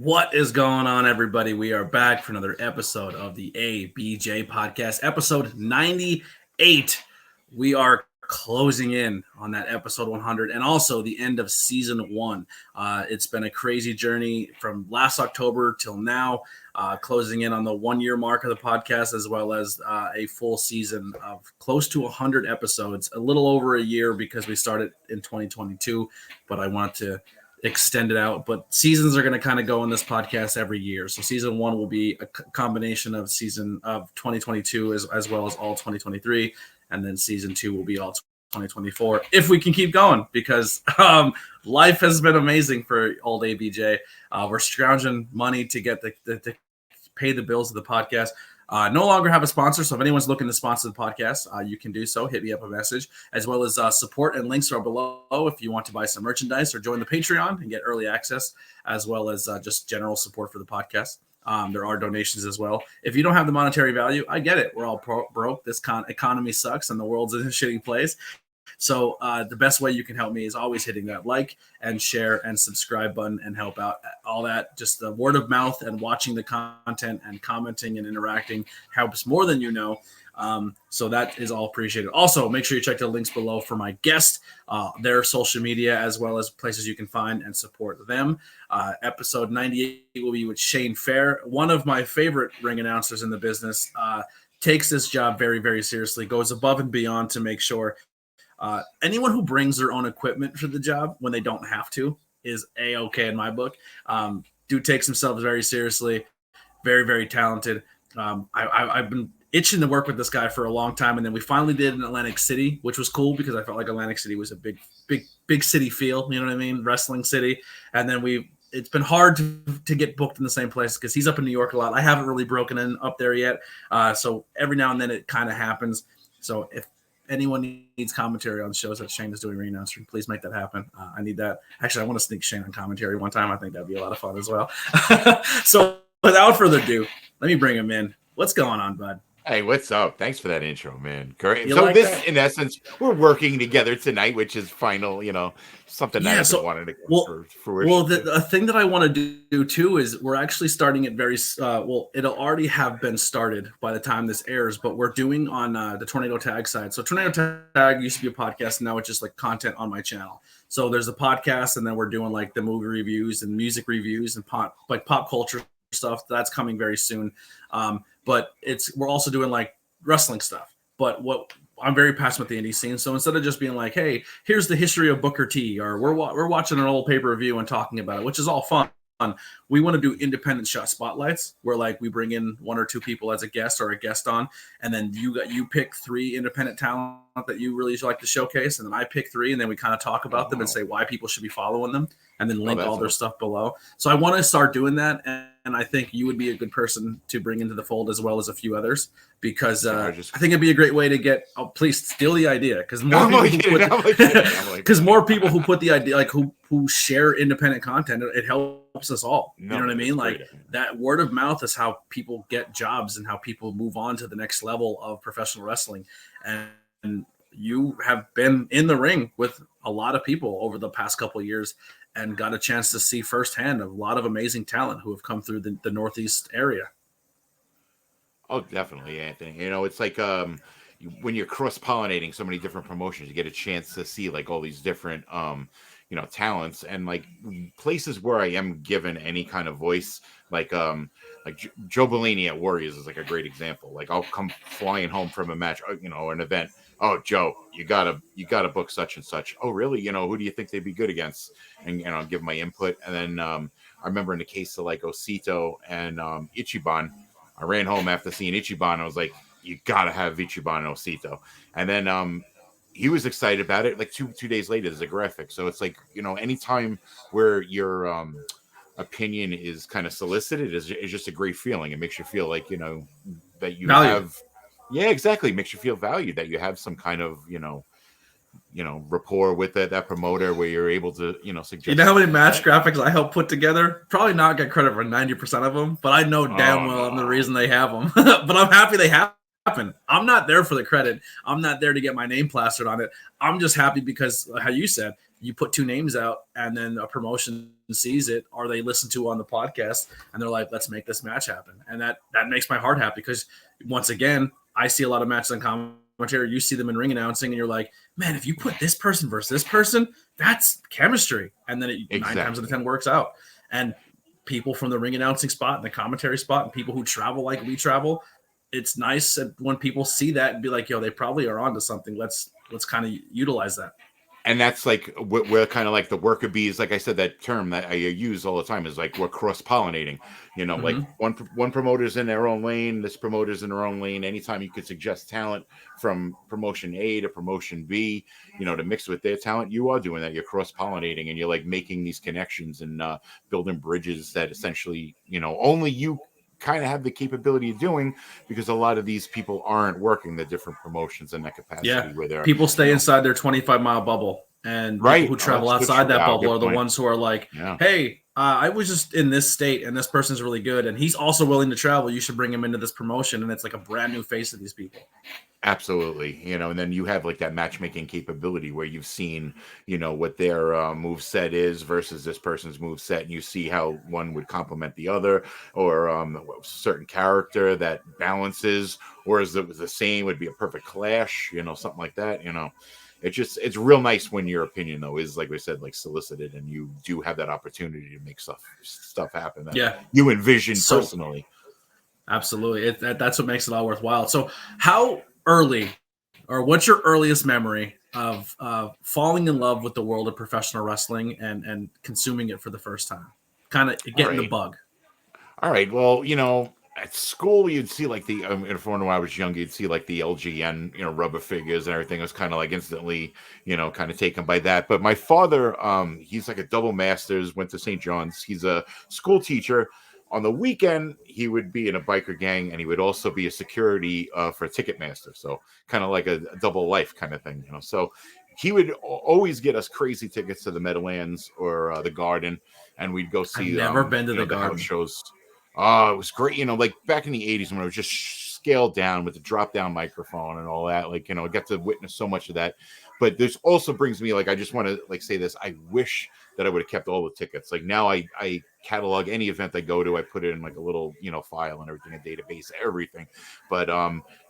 What is going on, everybody? We are back for another episode of the ABJ Podcast, episode 98. We are closing in on that episode 100 and also the end of season 1. It's been a crazy journey from last October till now, closing in on the 1-year mark of the podcast, as well as a full season of close to 100 episodes, a little over a year because we started in 2022, but I wanted to extend it out. But seasons are going to kind of go in this podcast every year. So season 1 will be a combination of season of 2022 as well as all 2023. And then season 2 will be all 2024 if we can keep going, because life has been amazing for old ABJ. We're scrounging money to get to pay the bills of the podcast. No longer have a sponsor, so if anyone's looking to sponsor the podcast, you can do so. Hit me up a message, as well as support and links are below if you want to buy some merchandise or join the Patreon and get early access, as well as just general support for the podcast. There are donations as well. If you don't have the monetary value, I get it. We're all broke. This economy sucks, and the world's in a shitty place. So the best way you can help me is always hitting that like and share and subscribe button and help out. All that, just the word of mouth and watching the content and commenting and interacting helps more than you know. So that is all appreciated. Also, make sure you check the links below for my guest, their social media, as well as places you can find and support them. Episode 98 will be with Shane Fair, one of my favorite ring announcers in the business. Takes this job very, very seriously, goes above and beyond to make sure anyone who brings their own equipment for the job when they don't have to is A-okay in my book. Dude takes himself very seriously, very, very talented. I've been itching to work with this guy for a long time, and then we finally did in Atlantic City, which was cool because I felt like Atlantic City was a big city feel, you know what I mean? Wrestling city. And then it's been hard to get booked in the same place because he's up in New York a lot. I haven't really broken in up there yet. So every now and then it kind of happens. So if anyone needs commentary on shows that Shane is doing ring announcing, please make that happen. I need that. Actually, I want to sneak Shane on commentary one time. I think that'd be a lot of fun as well. So without further ado, let me bring him in. What's going on, bud? Hey, what's up? Thanks for that intro, man. Great. You So like this, that? in essence, we're working together tonight, which is final, something that I've been wanting to come for fruition. Well, the thing that I want to do too is we're actually starting it very it'll already have been started by the time this airs, but we're doing on the Tornado Tag side. So Tornado Tag used to be a podcast, and now it's just like content on my channel. So there's a podcast, and then we're doing like the movie reviews and music reviews and pop culture stuff. That's coming very soon. But we're also doing like wrestling stuff. But what I'm very passionate with the indie scene. So instead of just being like, hey, here's the history of Booker T, or we're watching an old pay-per-view and talking about it, which is all fun. We want to do independent shot spotlights where like we bring in 1 or 2 people as a guest or a guest on, and then you pick 3 independent talent that you really like to showcase, and then I pick 3, and then we kind of talk about them and say why people should be following them, and then link all their stuff below. So I want to start doing that, and I think you would be a good person to bring into the fold as well as a few others, because I think it'd be a great way to get. Oh, please steal the idea, because more people who put the idea, like who share independent content, it helps us all. You know what I mean? Like that word of mouth is how people get jobs and how people move on to the next level of professional wrestling. And you have been in the ring with a lot of people over the past couple of years and got a chance to see firsthand a lot of amazing talent who have come through the Northeast area. Oh, definitely, Anthony. It's like when you're cross-pollinating so many different promotions, you get a chance to see like all these different talents, and like places where I am given any kind of voice, like Joe Bellini at Warriors is like a great example. Like I'll come flying home from a match, or an event. Oh, Joe, you gotta book such and such. Oh, really? Who do you think they'd be good against? And I'll give my input. And then I remember in the case of like Osito and Ichiban, I ran home after seeing Ichiban. I was like, you gotta have Ichiban and Osito. And then he was excited about it. Like two days later, there's a graphic. So it's like, anytime where your opinion is kind of solicited is just a great feeling. It makes you feel like, that you have. Yeah, exactly. It makes you feel valued, that you have some kind of, rapport with that promoter where you're able to, suggest. You know how many match graphics I helped put together? Probably not get credit for 90% of them, but I know damn well I'm the reason they have them. But I'm happy they have happen. I'm not there for the credit. I'm not there to get my name plastered on it. I'm just happy because, how you said, you put two names out and then a promotion sees it or they listen to it on the podcast and they're like, let's make this match happen. And that makes my heart happy because, once again, I see a lot of matches on commentary. You see them in ring announcing and you're like, man, if you put this person versus this person, that's chemistry. And then it 9 times out of 10 works out. And people from the ring announcing spot and the commentary spot and people who travel like we travel, it's nice when people see that and be like, yo, they probably are onto something. Let's kind of utilize that. And that's like we're kind of like the worker bees. Like I said, that term that I use all the time is like we're cross pollinating. You know, like one promoter's in their own lane, this promoter's in their own lane. Anytime you could suggest talent from promotion A to promotion B, you know, to mix with their talent, you are doing that. You're cross pollinating and you're like making these connections and building bridges that essentially, you know, only you kind of have the capability of doing, because a lot of these people aren't working the different promotions in that capacity. Yeah, where they're, people stay inside their 25-mile bubble, and people who travel outside that bubble are the ones who are like, hey, I was just in this state and this person's really good and he's also willing to travel. You should bring him into this promotion. And it's like a brand new face of these people. Absolutely. You know, and then you have like that matchmaking capability where you've seen, you know, what their move set is versus this person's move set. And you see how one would complement the other, or a certain character that balances, or is it the same, would be a perfect clash, you know, something like that. You know, it's real nice when your opinion though is, like we said, like solicited and you do have that opportunity to make stuff happen that you envision personally. Absolutely. That's what makes it all worthwhile. So how early, or what's your earliest memory of falling in love with the world of professional wrestling and consuming it for the first time, kind of getting the bug? All right. Well, you know, at school you'd see like the when I was younger, you'd see like the LGN, you know, rubber figures and everything. It was kind of like instantly, you know, kind of taken by that. But my father, he's like a double master's, went to St. John's. He's a school teacher. On the weekend, he would be in a biker gang, and he would also be a security for Ticketmaster. So kind of like a double life kind of thing, you know. So he would always get us crazy tickets to the Meadowlands or the Garden, and we'd go see. I've never been to the Garden. House shows. It was great. You know, like back in the 80s when it was just scaled down with the drop down microphone and all that. Like, you know, I got to witness so much of that. But this also brings me, like, I just want to like say this. I wish that I would have kept all the tickets. Like now I catalog any event I go to. I put it in like a little, you know, file and everything, a database, everything. But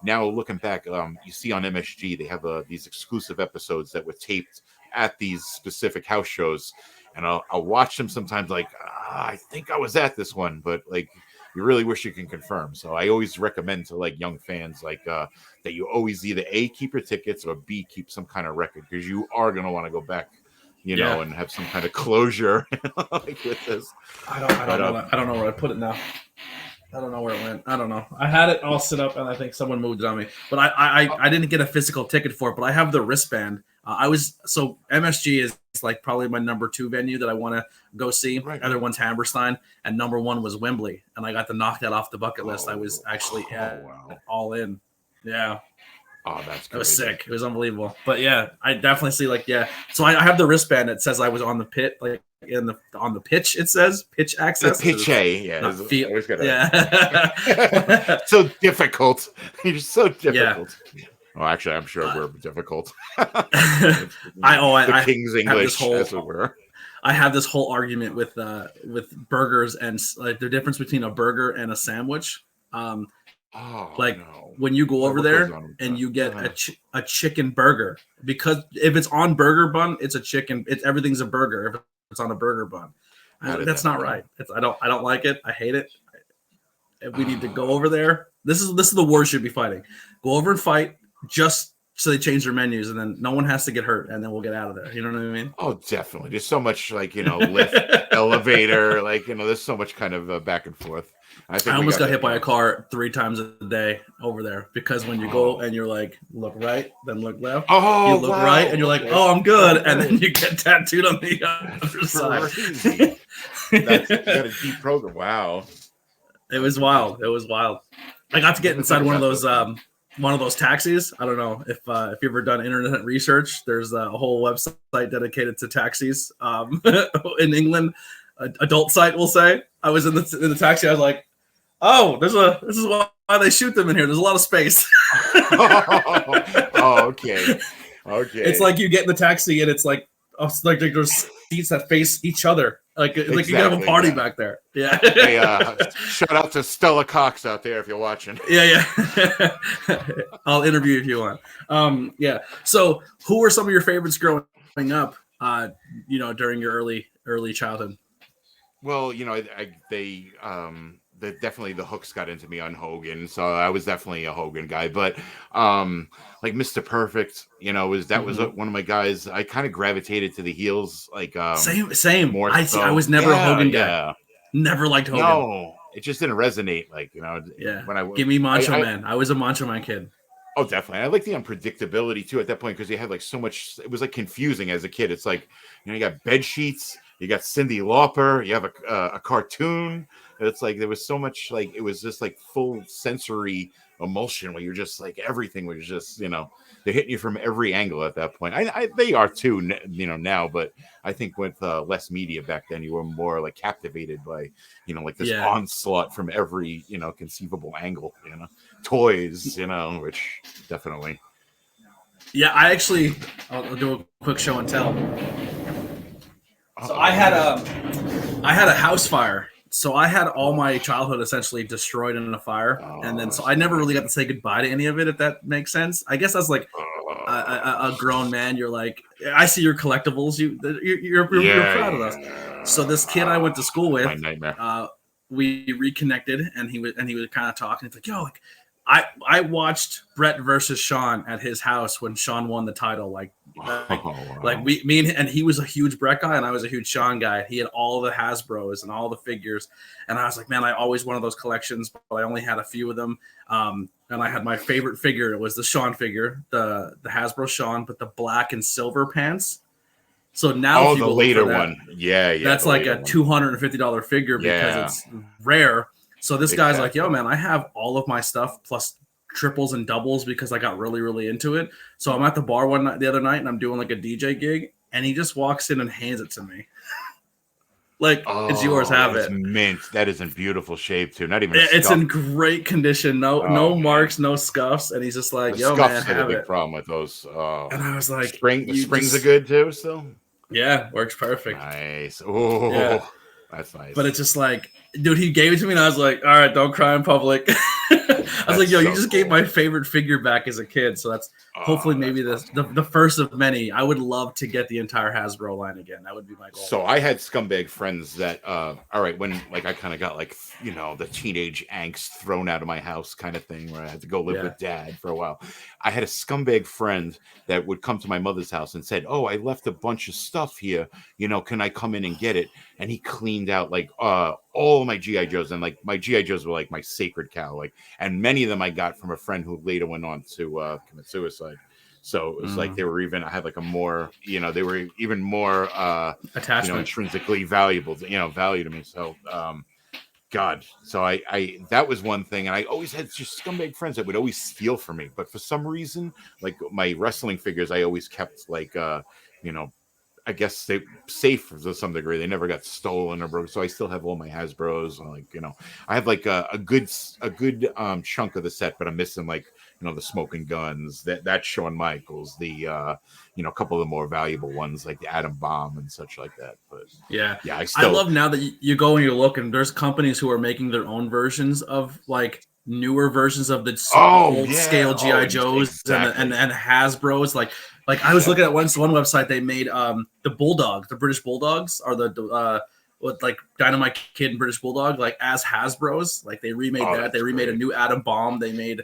now looking back, you see on MSG, they have these exclusive episodes that were taped at these specific house shows. And I'll watch them sometimes like, I think I was at this one, but like, you really wish you can confirm. So I always recommend to like young fans, like that you always either A, keep your tickets, or B, keep some kind of record, because you are going to want to go back, you know, and have some kind of closure like with this. I don't know where I put it now. I don't know where it went. I don't know. I had it all set up, and I think someone moved it on me. But I didn't get a physical ticket for it, but I have the wristband. So MSG is like probably my number 2 venue that I want to go see. Right. Other one's Hammerstein, and number 1 was Wembley, and I got to knock that off the bucket list. I was actually all in. Yeah. Oh, that's crazy. It was sick. It was unbelievable. But yeah, I definitely see So I have the wristband that says I was on the pit, like on the pitch. It says pitch access. The pitch A, So difficult. You're so difficult. Yeah. Well, actually, I'm sure we're difficult. King's English, as it were. I have this whole argument with burgers and like the difference between a burger and a sandwich. When you go over there and you get a chicken burger, because if it's on burger bun, it's a chicken. Everything's a burger. If it's on a burger bun, that's not right. I don't like it. I hate it. We need to go over there. This is the war you should be fighting. Go over and fight just so they change their menus, and then no one has to get hurt, and then we'll get out of there. You know what I mean? Oh, definitely. There's so much like, you know, lift, elevator, like, you know, there's so much kind of back and forth. I almost got hit by a car 3 times a day over there, because when you go and you're like, look right, then look left. You look right and you're like, oh, I'm good. And then you get tattooed on the other side. That's got a deep program. Wow. It was wild. I got to get inside one of those taxis. I don't know if you've ever done internet research. There's a whole website dedicated to taxis in England. Adult site, we'll say. I was in the taxi. I was like, Oh, this is why they shoot them in here. There's a lot of space. Oh, okay. It's like you get in the taxi and it's like there's seats that face each other. Like you can have a party back there. Yeah. Hey, shout out to Stella Cox out there if you're watching. Yeah. I'll interview if you want. Yeah. So, who were some of your favorites growing up? During your early childhood. Well, they definitely the hooks got into me on Hogan, so I was definitely a Hogan guy. But like Mr. Perfect, was one of my guys. I kind of gravitated to the heels, like same. More I was never a Hogan guy. Yeah. Never liked Hogan. No, it just didn't resonate. Like yeah. When I give me Macho Man. I was a Macho Man kid. Oh, definitely. I like the unpredictability too at that point because you had like so much. It was like confusing as a kid. It's like you got bed sheets, you got Cyndi Lauper, you have a cartoon. It's like there was so much like it was just like full sensory emulsion where you're just like everything was just they're hitting you from every angle at that point. They are too now, but I think with less media back then you were more like captivated by like this onslaught from every conceivable angle, toys, which definitely. Yeah, I'll do a quick show and tell. So I had a house fire. So I had all my childhood essentially destroyed in a fire, and then so I never really got to say goodbye to any of it. If that makes sense, I guess that's like a grown man. You're like, I see your collectibles. You're proud of us. So this kid I went to school with, my nightmare. We reconnected, and he was kind of talking. He's like, yo, like I watched Brett versus Sean at his house when Sean won the title. Like me and he was a huge Brett guy and I was a huge Sean guy. He had all the Hasbros and all the figures, and I was like, man, I always wanted those collections, but I only had a few of them. And I had my favorite figure. It was the Sean figure, the Hasbro Sean, but the black and silver pants. So now, the later one, yeah, that's like a $250 figure because it's rare. So this guy's like, yo, man, I have all of my stuff plus triples and doubles because I got really, really into it. So I'm at the bar the other night and I'm doing like a DJ gig, and he just walks in and hands it to me. Like, it's yours, have it. Mint. That is in beautiful shape too. Not even it's in great condition. No marks, no scuffs. And he's just like, yo, man, have it. Problem with those. And I was like, springs are good too still? Yeah, works perfect. Nice. Oh, yeah. That's nice. But it's just like, dude, he gave it to me and I was like, all right, don't cry in public. I was like, yo, you just gave my favorite figure back as a kid. So that's hopefully maybe the first of many. I would love to get the entire Hasbro line again. That would be my goal. So I had scumbag friends that, all right, when like I kind of got like, the teenage angst thrown out of my house kind of thing where I had to go live with dad for a while. I had a scumbag friend that would come to my mother's house and said, oh, I left a bunch of stuff here. Can I come in and get it? And he cleaned out like all of my G.I. Joes, and like my G.I. Joes were like my sacred cow, like, and many of them I got from a friend who later went on to commit suicide. So it was like they were even, I had like a more, they were even more attachment, intrinsically valuable, value to me. So God, so I that was one thing, and I always had just scumbag friends that would always steal from me, but for some reason, like my wrestling figures, I always kept like I guess they safe to some degree. They never got stolen or broke. So I still have all my Hasbros. I have like a good chunk of the set, but I'm missing like, the smoking guns, that's Shawn Michaels, the, a couple of the more valuable ones like the Atom Bomb and such like that. But yeah, I love now that you go and you look, and there's companies who are making their own versions of like newer versions of the old scale G.I. Joes exactly. and Hasbros. Like I was looking at one website, they made the Bulldogs, the British Bulldogs, are the like Dynamite Kid and British Bulldog, like as Hasbros. Like they remade that. They remade a new Atom Bomb. They made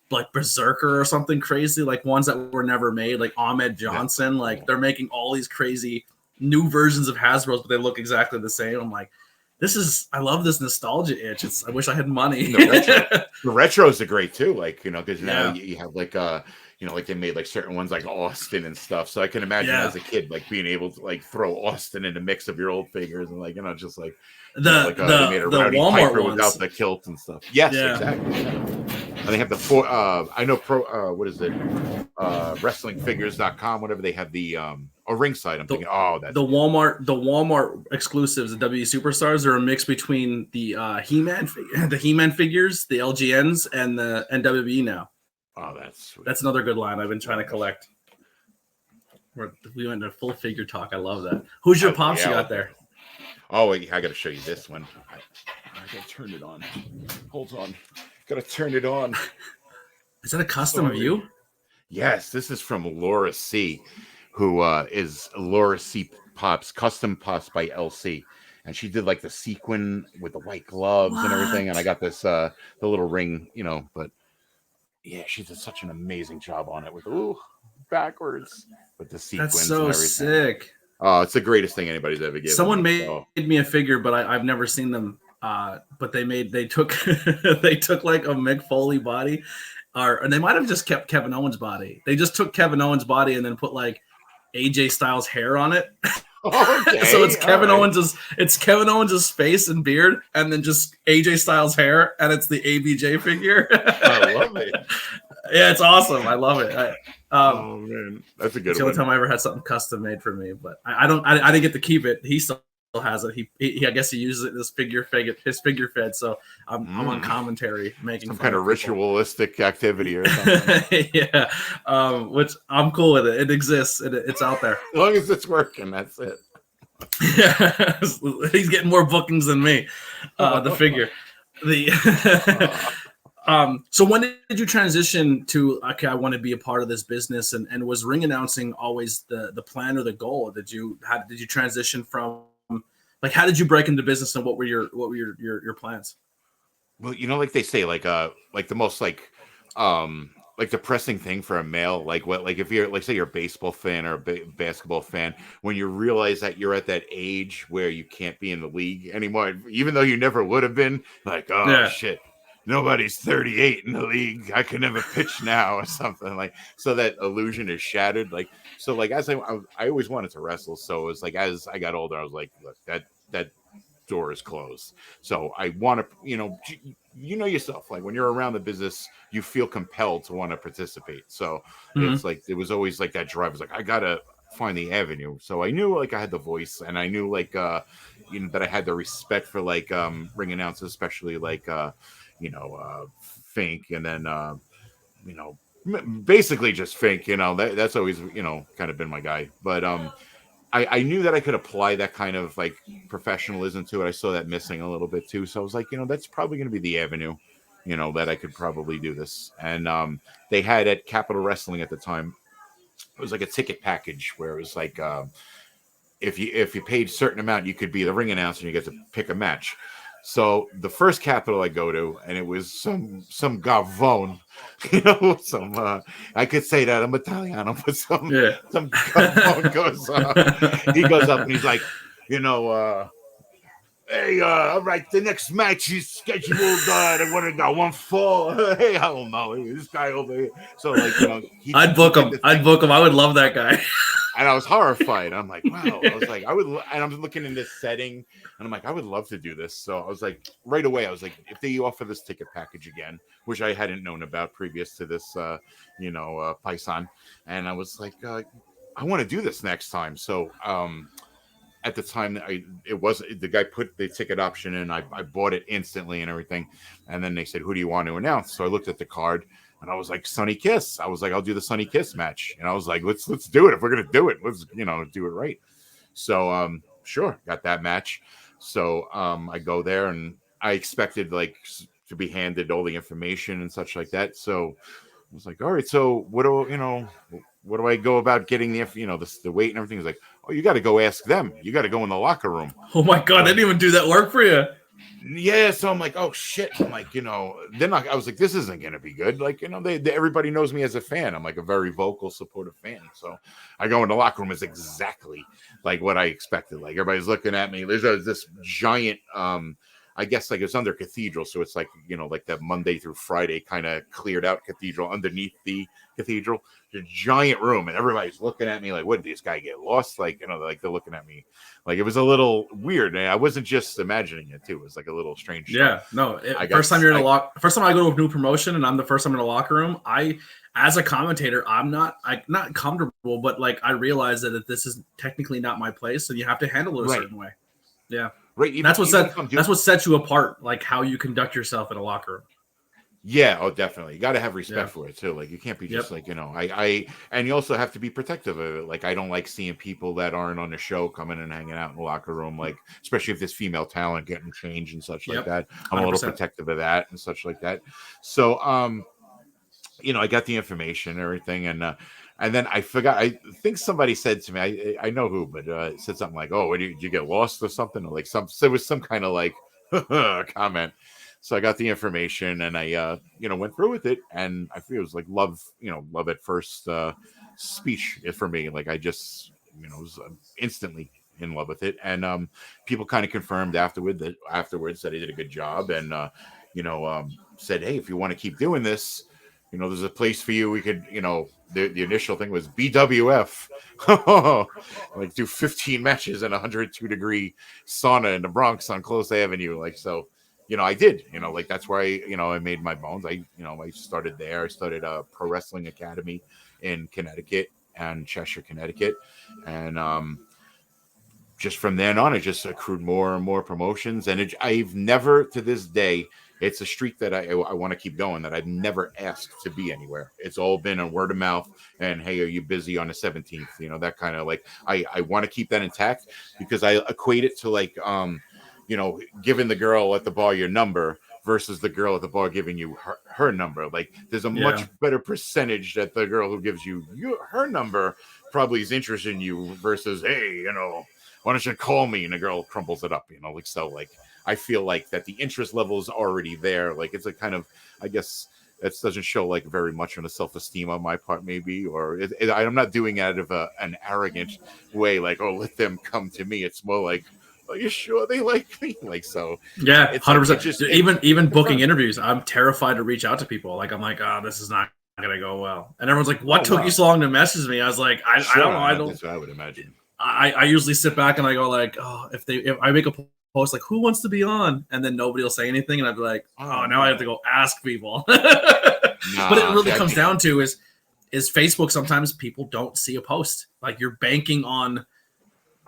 like Berserker or something crazy, like ones that were never made, like Ahmed Johnson. Yeah. Like they're making all these crazy new versions of Hasbros, but they look exactly the same. I'm like, I love this nostalgia itch. I wish I had money. The retros are great too. Like, because now you have like like they made like certain ones like Austin and stuff. So I can imagine as a kid, like being able to like throw Austin in the mix of your old figures and like, just like they made a Rowdy Walmart Piper ones without the kilt and stuff. Yes, exactly. Yeah. And they have the I know what is it? Wrestlingfigures.com, whatever, they have the Ringside. I'm thinking, that's the Walmart exclusives, the W Superstars, are a mix between the He-Man figures, the LGNs, and the WWE now. Oh, that's sweet. That's another good line I've been trying to collect. We went into full figure talk. I love that. Who's your pops you got there? Oh, wait, I got to show you this one. I got to turn it on. Hold on. Got to turn it on. Is that a custom of you? Yes, this is from Laura C., who is Laura C. Pops, custom pops by LC. And she did like the sequin with the white gloves and everything. And I got this, the little ring, but yeah, she did such an amazing job on it with, backwards with the sequins. That's so and everything. Sick. Oh, it's the greatest thing anybody's ever given. Someone made me a figure, but I've never seen them. But they took they took like a Mick Foley body, and they might have just kept Kevin Owens' body. They just took Kevin Owens' body and then put like AJ Styles' hair on it. Okay, so it's Kevin Owens' face and beard, and then just AJ Styles' hair, and it's the ABJ figure. I love it. Yeah, it's awesome. I love it. Oh man, that's a good one. It's the only time I ever had something custom made for me, but I didn't get to keep it. He still has it. He I guess he uses it as his figure fed. So I'm on commentary making some kind of ritualistic activity or something. Yeah, which I'm cool with it. It exists. It's out there. As long as it's working, that's it. Yeah, he's getting more bookings than me. The figure. So when did you transition to, okay, I want to be a part of this business, and was ring announcing always the plan or the goal? Did you transition from, like, how did you break into business, and what were your plans? Well, like they say, like the most depressing thing for a male, if you're, like, say you're a baseball fan or a basketball fan, when you realize that you're at that age where you can't be in the league anymore, even though you never would have been, like, shit. Nobody's 38 in the league. I can never pitch now or something, like, so that illusion is shattered. Like, so, like, as I always wanted to wrestle. So it was like, as I got older, I was like, look, that door is closed. So I want to, yourself, like, when you're around the business, you feel compelled to want to participate. So it's like, it was always like that drive. I was like, I got to find the avenue. So I knew, like, I had the voice, and I knew, like, that I had the respect for, like, ring announcers, especially like, Fink, and then basically just Fink. That's always kind of been my guy. But I knew that I could apply that kind of, like, professionalism to it. I saw that missing a little bit too, so I was like, that's probably going to be the avenue, that I could probably do this. And they had at Capital Wrestling at the time, it was like a ticket package where it was like, if you paid a certain amount, you could be the ring announcer and you get to pick a match. So the first Capital I go to, and it was some Gavone, I could say that I'm Italiano, but some Gavone goes, he goes up and he's like, hey, all right, the next match is scheduled. They want to go 1-4. Hey, I don't know, this guy over here. So, like, I'd book him. I would love that guy. And I was horrified. I'm like, wow. I was like, and I'm looking in this setting, and I'm like, I would love to do this. So I was like, right away, I was like, if they offer this ticket package again, which I hadn't known about previous to this, Paisan, and I was like, I want to do this next time. So, at the time, the guy put the ticket option in. I bought it instantly and everything, and then they said, "Who do you want to announce?" So I looked at the card, and I was like, "Sonny Kiss." I was like, "I'll do the Sonny Kiss match," and I was like, "Let's do it. If we're gonna do it, let's do it right." So sure, got that match. So I go there, and I expected, like, to be handed all the information and such like that. So I was like, "All right, so what do I go about getting the weight and everything?" He's like, "Oh, you got to go ask them. You got to go in the locker room." Oh my God, they didn't even do that work for you. Yeah, so I'm like, oh shit. I'm like, then I was like, this isn't gonna be good. Like, everybody knows me as a fan. I'm like a very vocal, supportive fan. So I go in the locker room, is exactly like what I expected. Like, everybody's looking at me. There's this giant, I I guess like it's under cathedral, so it's like, you know, like that Monday through Friday kind of cleared out cathedral underneath the cathedral. It's a giant room, and everybody's looking at me like, "What did this guy get lost?" Like, you know, like they're looking at me like it was a little weird. And I wasn't just imagining it too; it was like a little strange. Yeah, no. First time I go to a new promotion, and I'm the first time in a locker room. As a commentator, I'm not comfortable, but like I realize that this is technically not my place, and you have to handle it a certain way. Yeah. Right. Even, that's what sets you apart, like how you conduct yourself in a locker room. Yeah, oh, definitely. You got to have respect for it too. Like you can't be just like, you know, and you also have to be protective of it. Like I don't like seeing people that aren't on the show coming and hanging out in the locker room, like especially if there's female talent getting changed and such like that. I'm 100%. A little protective of that and such like that. So, you know, I got the information and everything, and then I forgot. I think somebody said to me, I know who, but it said something like, "Oh, did you get lost or something?" Or like there was some kind of like comment. So I got the information and I, you know, went through with it, and I feel it was like love at first speech for me. Like I just, you know, was instantly in love with it, and people kind of confirmed afterwards that I did a good job, and you know, said, "Hey, if you want to keep doing this, you know, there's a place for you. We could, you know, the initial thing was BWF, like do 15 matches in a 102-degree sauna in the Bronx on Close Avenue." Like, so, you know, I did, you know, like that's where I made my bones. I started there. I started a pro wrestling academy in Connecticut and Cheshire, Connecticut. And, just from then on, it just accrued more and more promotions. And I've never to this day, it's a streak that I want to keep going, that I've never asked to be anywhere. It's all been a word of mouth and, "Hey, are you busy on the 17th?" You know, that kind of like, I want to keep that intact because I equate it to like, you know, giving the girl at the bar your number versus the girl at the bar giving you her number. Like there's a much better percentage that the girl who gives you her number probably is interested in you versus, "Hey, you know, why don't you call me?" And the girl crumples it up, you know, like, so like, I feel like that the interest level is already there. Like it's a kind of, I guess it doesn't show like very much on the self-esteem on my part, maybe, or I'm not doing it out of an arrogant way. Like, "Oh, let them come to me." It's more like, "Are you sure they like me?" Like, so yeah, 100%. Like, even booking interviews, I'm terrified to reach out to people. Like, I'm like, "Oh, this is not gonna go well." And everyone's like, "What took you so long to message me?" I was like, I don't know. That's what I would imagine. I usually sit back and I go like, "Oh, if I make a post like, who wants to be on?" And then nobody will say anything, and I'd be like, "Oh, now I have to go ask people." But it really comes down to is Facebook. Sometimes people don't see a post. Like you're banking on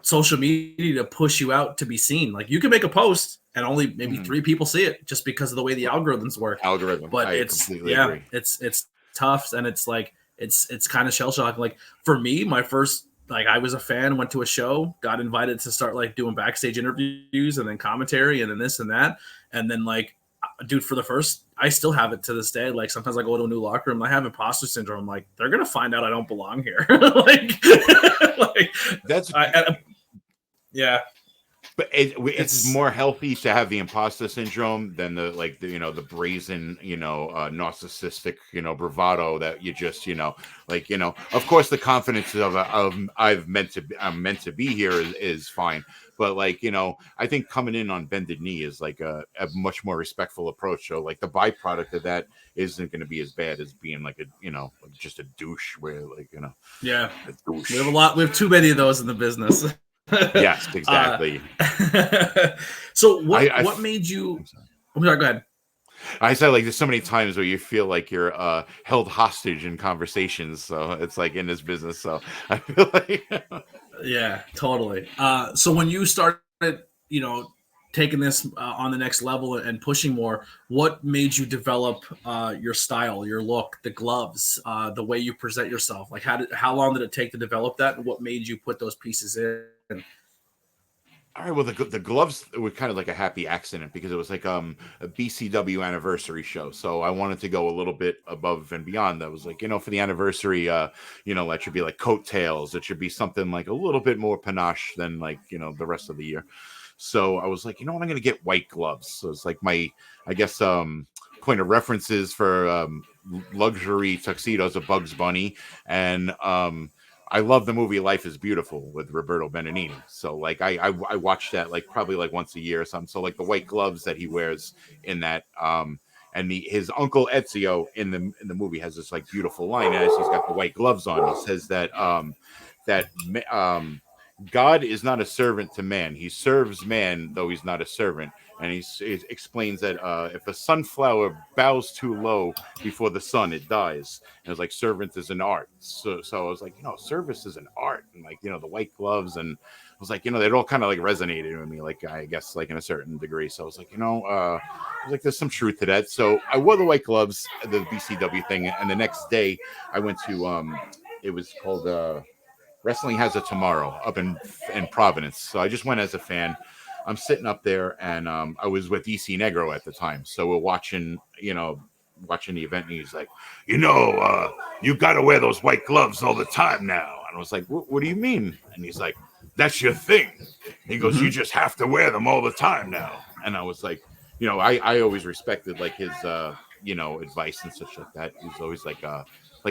social media to push you out to be seen. Like you can make a post and only maybe 3 people see it just because of the way the algorithms work. But agree. It's tough, and it's like it's kind of shell shocking. Like for me, my first, like I was a fan, went to a show, got invited to start like doing backstage interviews and then commentary and then this and that. And then like, dude, for the first, I still have it to this day. Like sometimes I go to a new locker room, I have imposter syndrome. Like they're going to find out I don't belong here. Yeah. But it's more healthy to have the imposter syndrome than the brazen, narcissistic, bravado that you just, of course the confidence of I'm meant to be here is fine. But I think coming in on bended knee is like a much more respectful approach. So like the byproduct of that isn't going to be as bad as being like just a douche where yeah, we have too many of those in the business. Yes, exactly. So what made you? I'm sorry, go ahead. I said like there's so many times where you feel like you're held hostage in conversations. So it's like in this business. So I feel like yeah, totally. So when you started, taking this on the next level and pushing more, what made you develop your style, your look, the gloves, the way you present yourself? Like how long did it take to develop that, and what made you put those pieces in? All right, well, the gloves were kind of like a happy accident because it was like a BCW anniversary show. So I wanted to go a little bit above and beyond. That was like, for the anniversary, that should be like coattails. It should be something like a little bit more panache than like, the rest of the year. So I was like, what, I'm going to get white gloves. So it's like my, I guess, point of references for luxury tuxedos of Bugs Bunny and I love the movie Life is Beautiful with Roberto Benigni. So like I watch that like probably like once a year or something. So like the white gloves that he wears in that and his uncle Ezio in the movie has this like beautiful line as he's got the white gloves on. He says that God is not a servant to man. He serves man, though he's not a servant. And he explains that if a sunflower bows too low before the sun, it dies. And it's like servant is an art. So I was like, service is an art. And like, the white gloves. And I was like, it all kind of like resonated with me, like I guess like in a certain degree. So I was like, I was like, there's some truth to that. So I wore the white gloves, the BCW thing. And the next day I went to, it was called, Wrestling Has a Tomorrow up in Providence. So I just went as a fan. I'm sitting up there, and I was with EC Negro at the time. So we're watching the event, and he's like, you got to wear those white gloves all the time now. And I was like, what do you mean? And he's like, that's your thing. He goes, you just have to wear them all the time now. And I was like, I always respected like his, advice and such like that. He was always like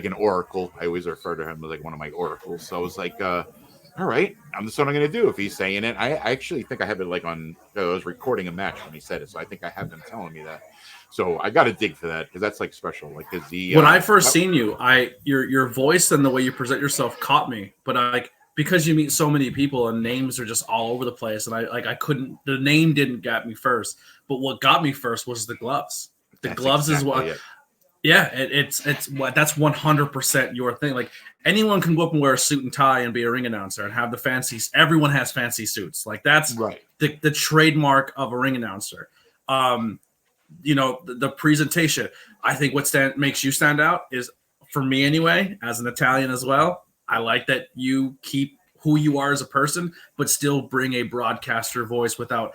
an oracle. I always refer to him as like one of my oracles. So I was like, all right, that's what I'm going to do if he's saying it. I actually think I have it like on, I was recording a match when he said it. So I think I have him telling me that. So I got to dig for that because that's like special. Like, cause when I first seen you, your voice and the way you present yourself caught me, but because you meet so many people and names are just all over the place. And the name didn't get me first, but what got me first was the gloves. The gloves exactly is what, yeah, it's what that's 100% your thing. Like anyone can go up and wear a suit and tie and be a ring announcer and have the fancies. Everyone has fancy suits. Like that's right. The trademark of a ring announcer. The presentation. I think what makes you stand out is, for me anyway, as an Italian as well, I like that you keep who you are as a person, but still bring a broadcaster voice without.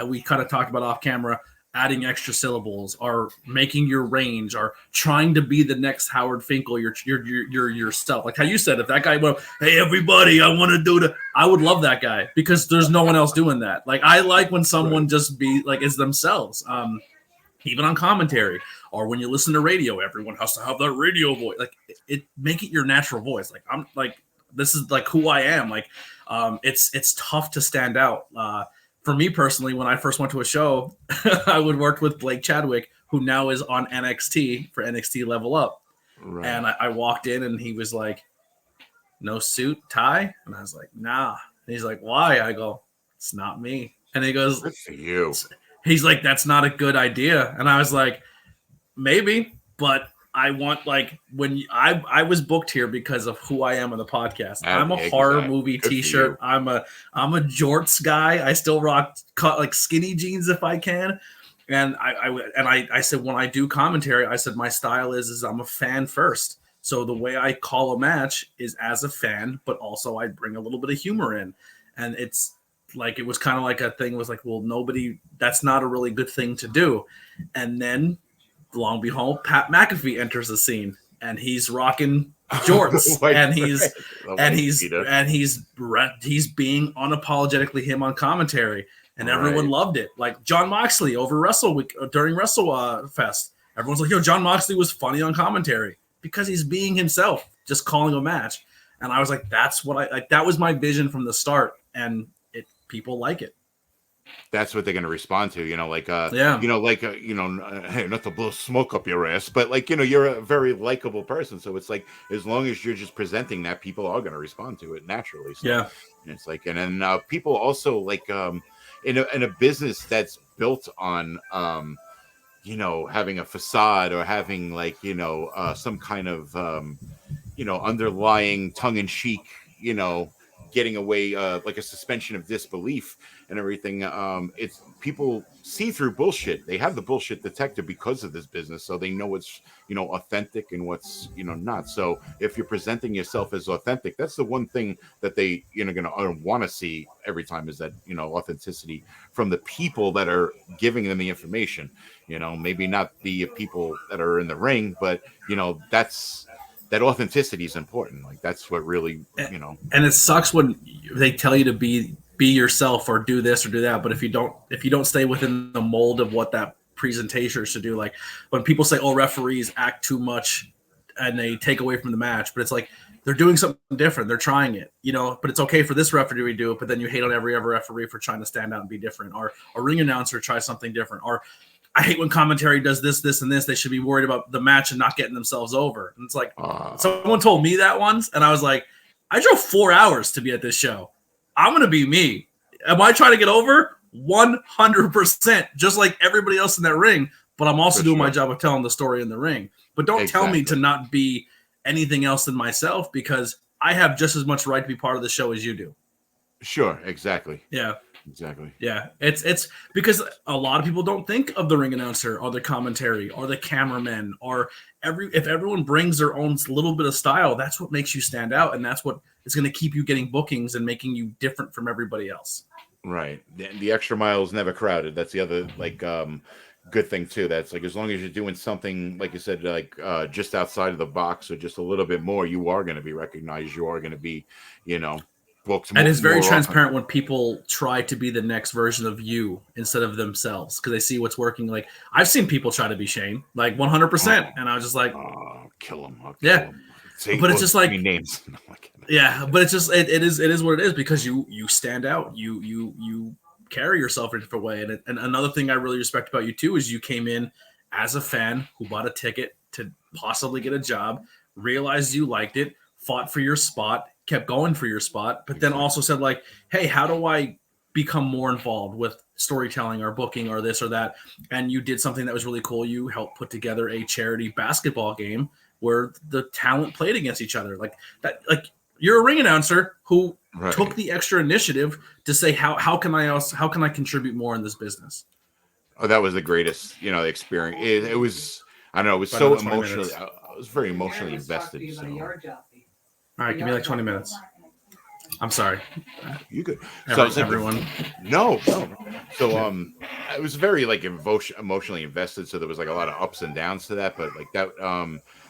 We kind of talked about off camera. Adding extra syllables, or making your range, or trying to be the next Howard Finkel, your stuff. Like how you said, if that guy went, hey everybody, I want to do I would love that guy because there's no one else doing that. Like I like when someone just be like is themselves. Even on commentary or when you listen to radio, everyone has to have that radio voice. Like it make it your natural voice. Like I'm like this is like who I am. Like it's tough to stand out. For me personally, when I first went to a show, I would work with Blake Chadwick, who now is on NXT for NXT Level Up. Right. And I walked in and he was like, no suit, tie? And I was like, nah. And he's like, why? I go, it's not me. And he goes, good for you. He's like, that's not a good idea. And I was like, maybe, but I want like when I was booked here because of who I am on the podcast. I'm a horror movie T-shirt. I'm a jorts guy. I still rock like skinny jeans if I can. And I said when I do commentary, I said my style is I'm a fan first. So the way I call a match is as a fan, but also I bring a little bit of humor in. And it's like it was kind of like a thing was like, well, that's not a really good thing to do. And then long and behold, Pat McAfee enters the scene, and he's rocking jorts, and he's being unapologetically him on commentary, and everyone loved it. Like John Moxley over Wrestle Week during Wrestle Fest, everyone's like, "Yo, John Moxley was funny on commentary because he's being himself, just calling a match." And I was like, "That's what I like." That was my vision from the start, and people like it. That's what they're going to respond to, hey, not to blow smoke up your ass, but like, you're a very likable person. So it's like, as long as you're just presenting that, people are going to respond to it naturally. So, yeah. And it's like, and then people also like, in a business that's built on, having a facade or having like, some kind of, underlying tongue in cheek, getting away like a suspension of disbelief and everything. It's people see through bullshit. They have the bullshit detector because of this business, so they know what's authentic and what's not. So if you're presenting yourself as authentic, that's the one thing that they gonna want to see every time is that authenticity from the people that are giving them the information. Maybe not the people that are in the ring, but that authenticity is important. Like that's what really, And it sucks when they tell you to be yourself or do this or do that. But if you don't stay within the mold of what that presentation should do, like when people say, "Oh, referees act too much," and they take away from the match, but it's like they're doing something different. They're trying it, but it's okay for this referee to do it, but then you hate on every other referee for trying to stand out and be different. Or a ring announcer tries something different. Or I hate when commentary does this, this, and this. They should be worried about the match and not getting themselves over. And it's like, someone told me that once, and I was like, I drove 4 hours to be at this show. I'm going to be me. Am I trying to get over? 100%, just like everybody else in that ring. But I'm also doing my job of telling the story in the ring. But don't tell me to not be anything else than myself, because I have just as much right to be part of the show as you do. Sure, exactly. Yeah. Exactly. Yeah. It's because a lot of people don't think of the ring announcer or the commentary or the cameraman or if everyone brings their own little bit of style, that's what makes you stand out, and that's what is going to keep you getting bookings and making you different from everybody else. Right. The extra mile is never crowded. That's the other good thing too. That's like, as long as you're doing something, like you said, just outside of the box or just a little bit more, you are going to be recognized. You are going to be, booked. And it's very transparent when people try to be the next version of you instead of themselves, because they see what's working. Like, I've seen people try to be Shane, like 100%, and I was just like, kill him. Yeah. But it's just like names. Yeah, but it's just it is what it is, because you stand out. You carry yourself in a different way. And another thing I really respect about you too is you came in as a fan who bought a ticket to possibly get a job, realized you liked it, fought for your spot, kept going for your spot, but then also said like, hey, how do I become more involved with storytelling or booking or this or that? And you did something that was really cool. You helped put together a charity basketball game where the talent played against each other. Like that, like you're a ring announcer who took the extra initiative to say, how can I contribute more in this business? Oh, that was the greatest, experience. It was, I don't know, it was so emotionally, I was very emotionally invested. So. All right, give me like 20 minutes. I'm sorry. You could. Everyone. No. So it was very like emotionally invested. So there was like a lot of ups and downs to that. But like that,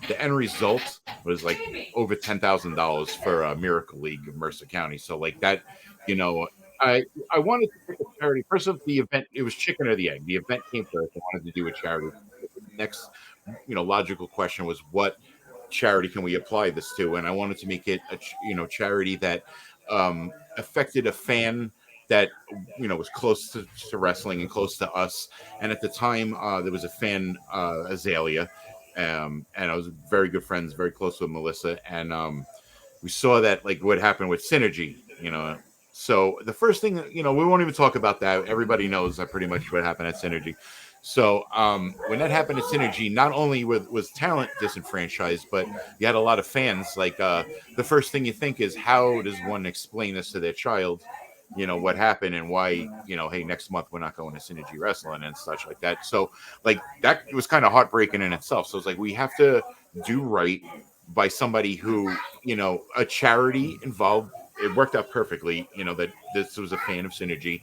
the end result was like over $10,000 for Miracle League of Mercer County. So like that, I wanted to pick a charity. First of the event, it was chicken or the egg. The event came first. I wanted to do a charity. Next, logical question was, what charity can we apply this to? And I wanted to make it a charity that affected a fan that was close to wrestling and close to us. And at the time there was a fan, Azalea, and I was very good friends, very close with Melissa, and we saw that like what happened with Synergy. So the first thing, we won't even talk about that. Everybody knows that pretty much what happened at Synergy. So when that happened at Synergy, not only was talent disenfranchised, but you had a lot of fans. Like the first thing you think is, how does one explain this to their child? What happened and why, hey, next month we're not going to Synergy Wrestling and such like that. So like that was kind of heartbreaking in itself. So it's like, we have to do right by somebody who, a charity involved. It worked out perfectly, that this was a fan of Synergy.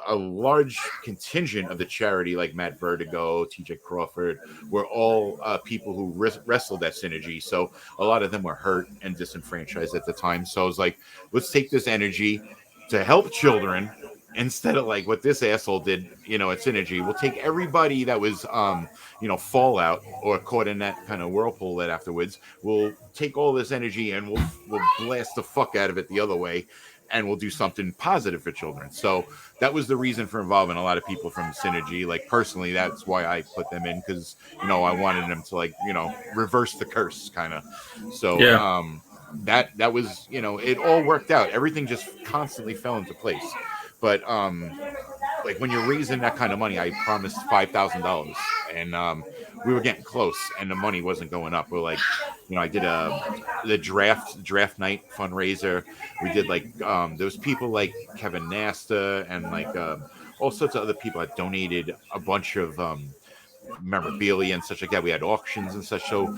A large contingent of the charity, like Matt Vertigo, TJ Crawford, were all people who wrestled at Synergy. So a lot of them were hurt and disenfranchised at the time. So I was like, let's take this energy to help children instead of like what this asshole did, at Synergy. We'll take everybody that was, fallout or caught in that kind of whirlpool that afterwards. We'll take all this energy and we'll blast the fuck out of it the other way. And we'll do something positive for children. So that was the reason for involving a lot of people from Synergy. Like personally, that's why I put them in, because I wanted them to like reverse the curse, kind of. So that was it all worked out. Everything just constantly fell into place. But like when you're raising that kind of money, I promised $5,000, and we were getting close, and the money wasn't going up. We're like, I did the draft night fundraiser. We did like there was people like Kevin Nasta and like all sorts of other people that donated a bunch of memorabilia and such like that. We had auctions and such. So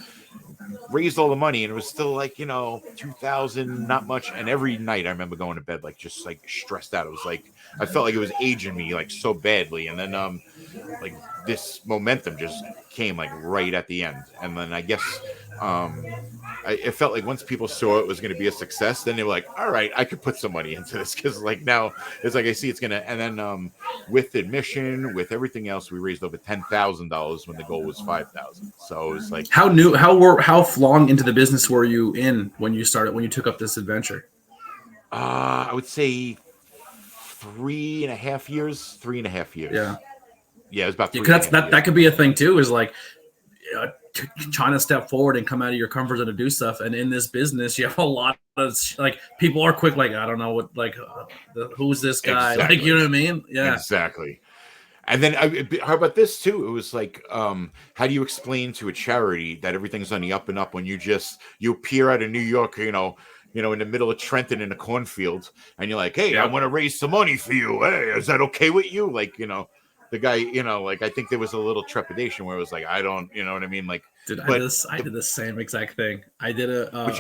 raised all the money, and it was still like 2,000, not much. And every night I remember going to bed like just like stressed out. It was like I felt like it was aging me like so badly. And then like this momentum just came like right at the end. And then I guess it felt like once people saw it was going to be a success, then they were like, all right, I could put some money into this, because like now it's like I see it's gonna. And then with admission, with everything else, we raised over $10,000 when the goal was 5,000. So it was like, how long into the business were you in when you took up this adventure? I would say 3.5 years. 3.5 years. Yeah, it was about 3. Because that could be a thing too. Is like trying to step forward and come out of your comfort zone to do stuff. And in this business, you have a lot of like people are quick. Like, I don't know what, like, who's this guy? Exactly. Like, you know what I mean? Yeah, exactly. And then how about this too? It was like, how do you explain to a charity that everything's on the up and up when you appear out of New York, in the middle of Trenton in a cornfield, and you're like, hey, I want to raise some money for you. Hey, is that okay with you? Like, the guy, like, I think there was a little trepidation where it was like, I don't, you know what I mean? Like, dude, I did the same exact thing. I did I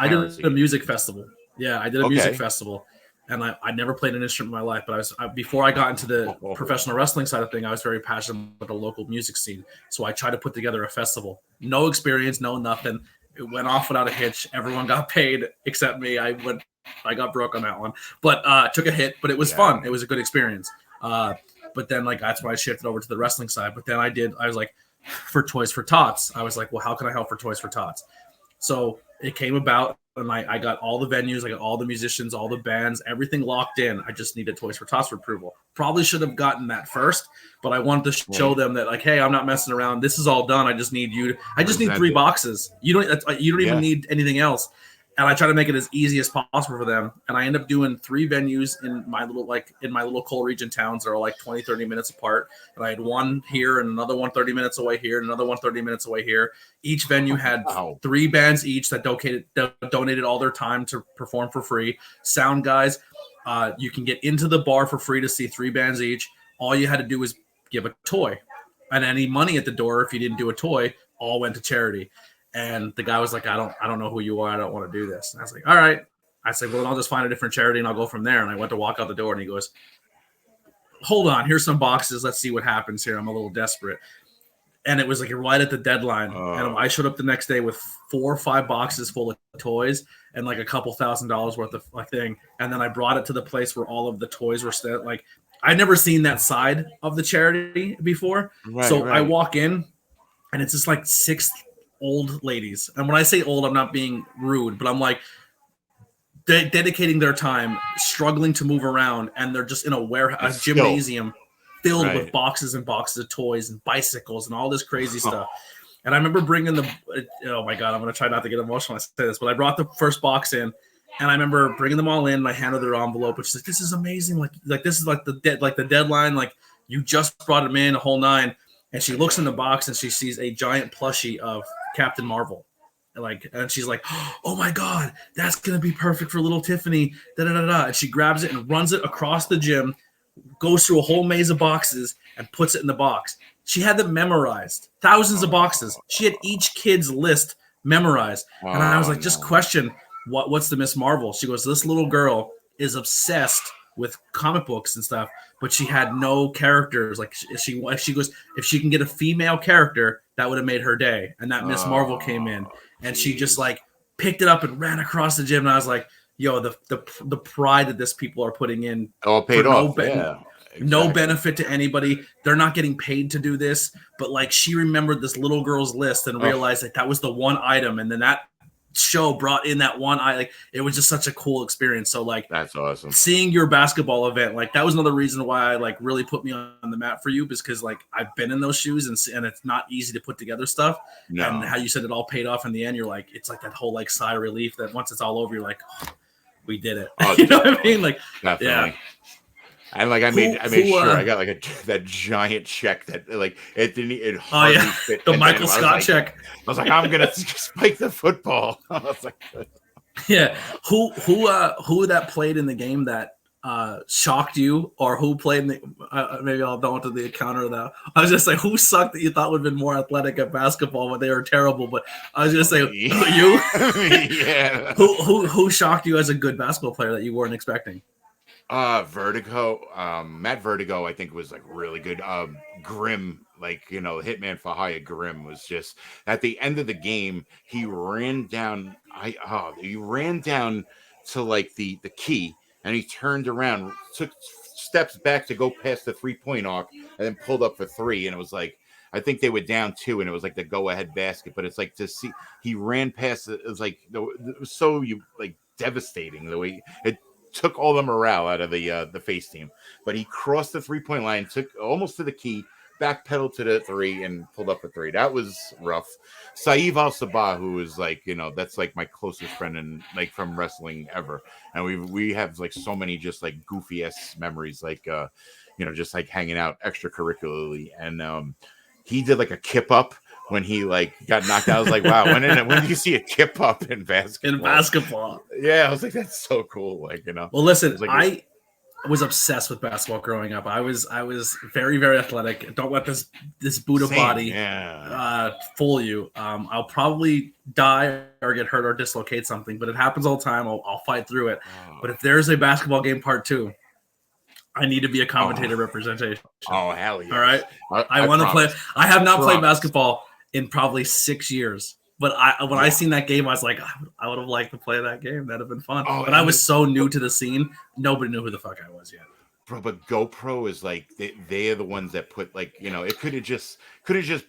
did a music festival. Yeah, I did a music festival, and I never played an instrument in my life. But before I got into the professional wrestling side of thing, I was very passionate about the local music scene. So I tried to put together a festival. No experience, no nothing. It went off without a hitch. Everyone got paid except me. I got broke on that one, but took a hit. But it was fun. It was a good experience. But then, like, that's when I shifted over to the wrestling side. But then I was like, for Toys for Tots, I was like, well, how can I help for Toys for Tots? So it came about, and I got all the venues, I got all the musicians, all the bands, everything locked in. I just needed Toys for Tots for approval. Probably should have gotten that first, but I wanted to show them that, like, hey, I'm not messing around. This is all done. I just need you. I just need 3 boxes. You don't even need anything else. And I try to make it as easy as possible for them. And I end up doing 3 venues in my little coal region towns that are like 20, 30 minutes apart. And I had one here and another one 30 minutes away here and another one 30 minutes away here. Each venue had 3 bands each that donated all their time to perform for free. Sound guys, you can get into the bar for free to see 3 bands each. All you had to do was give a toy. And any money at the door, if you didn't do a toy, all went to charity. And the guy was like, I don't know who you are. I don't want to do this. And I was like, all right. I said, well, then I'll just find a different charity and I'll go from there. And I went to walk out the door and he goes, hold on, here's some boxes. Let's see what happens here. I'm a little desperate. And it was like right at the deadline. And I showed up the next day with 4 or 5 boxes full of toys and like a couple $1,000s worth of like thing. And then I brought it to the place where all of the toys were set. Like, I'd never seen that side of the charity before. I walk in and it's just like 6 old ladies. And when I say old, I'm not being rude, but I'm like dedicating their time, struggling to move around, and they're just in a warehouse, gymnasium filled with boxes and boxes of toys and bicycles and all this crazy stuff. And I remember bringing oh my God, I'm going to try not to get emotional when I say this, but I brought the first box in, and I remember bringing them all in, and I handed their envelope, which is like, this is amazing. Like this is like the deadline. Like, you just brought them in, a whole 9. And she looks in the box and she sees a giant plushie of Captain Marvel. And she's like, oh my God, that's going to be perfect for little Tiffany. And she grabs it and runs it across the gym, goes through a whole maze of boxes and puts it in the box. She had them memorized, thousands of boxes. She had each kid's list memorized. And I was like, just question what's the Miss Marvel? She goes, this little girl is obsessed with comic books and stuff, but she had no characters. Like, she goes, if she can get a female character, that would have made her day. And that Miss Marvel came in, and she just like picked it up and ran across the gym. And I was like, yo, the pride that this people are putting in, paid off. No benefit to anybody. They're not getting paid to do this, but like, she remembered this little girl's list and realized that was the one item, and then that show brought in that one eye. Like, it was just such a cool experience. So like, that's awesome. Seeing your basketball event, like, that was another reason why I like really put me on the map for you, because like, I've been in those shoes, and it's not easy to put together stuff. No. And how you said it all paid off in the end, you're like, it's like that whole like sigh of relief that once it's all over, you're like, oh, we did it. You know what I mean? Like, definitely. Yeah. And like, I made sure I got like that giant check that like it hardly fit. The Michael Scott check. I was like, I'm gonna spike the football. I was like, yeah. Who that played in the game that shocked you, or who played in the? Maybe I'll go into the counter of that. I was just like, who sucked that you thought would have been more athletic at basketball, but they were terrible. But I was gonna say, you. Yeah. Who shocked you as a good basketball player that you weren't expecting? Vertigo. Matt Vertigo, I think, was like really good. Grim Like, Hitman for Hire Grimm was just at the end of the game. He ran down. He ran down to like the key, and he turned around, took steps back to go past the 3-point arc, and then pulled up for three. And it was like, I think they were down two, and it was like the go-ahead basket. But it's like to see he ran past it. It was like it was so devastating the way it took all the morale out of the face team. But he crossed the 3-point line, took almost to the key, backpedaled to the three, and pulled up a three. That was rough. Saeed Al Sabah, who is like, that's like my closest friend and like from wrestling ever. And we have like so many just like goofy ass memories, like just like hanging out extracurricularly. And he did like a kip up when he like got knocked out. I was like, wow, when do you see a kip up in basketball? In basketball. Yeah, I was like, that's so cool. Like, Well, listen, I was obsessed with basketball growing up. I was very, very athletic. Don't let this Buddha body fool you. I'll probably die or get hurt or dislocate something, but it happens all the time. I'll fight through it. But if there's a basketball game part 2, I need to be a commentator representation. Oh, hell yeah. All right. I want to play. I have not played basketball in probably 6 years. But when I seen that game, I was like, I would have liked to play that game. That'd have been fun. But I was so new to the scene, nobody knew who the fuck I was yet. Bro, but GoPro is like they are the ones that put like it could have just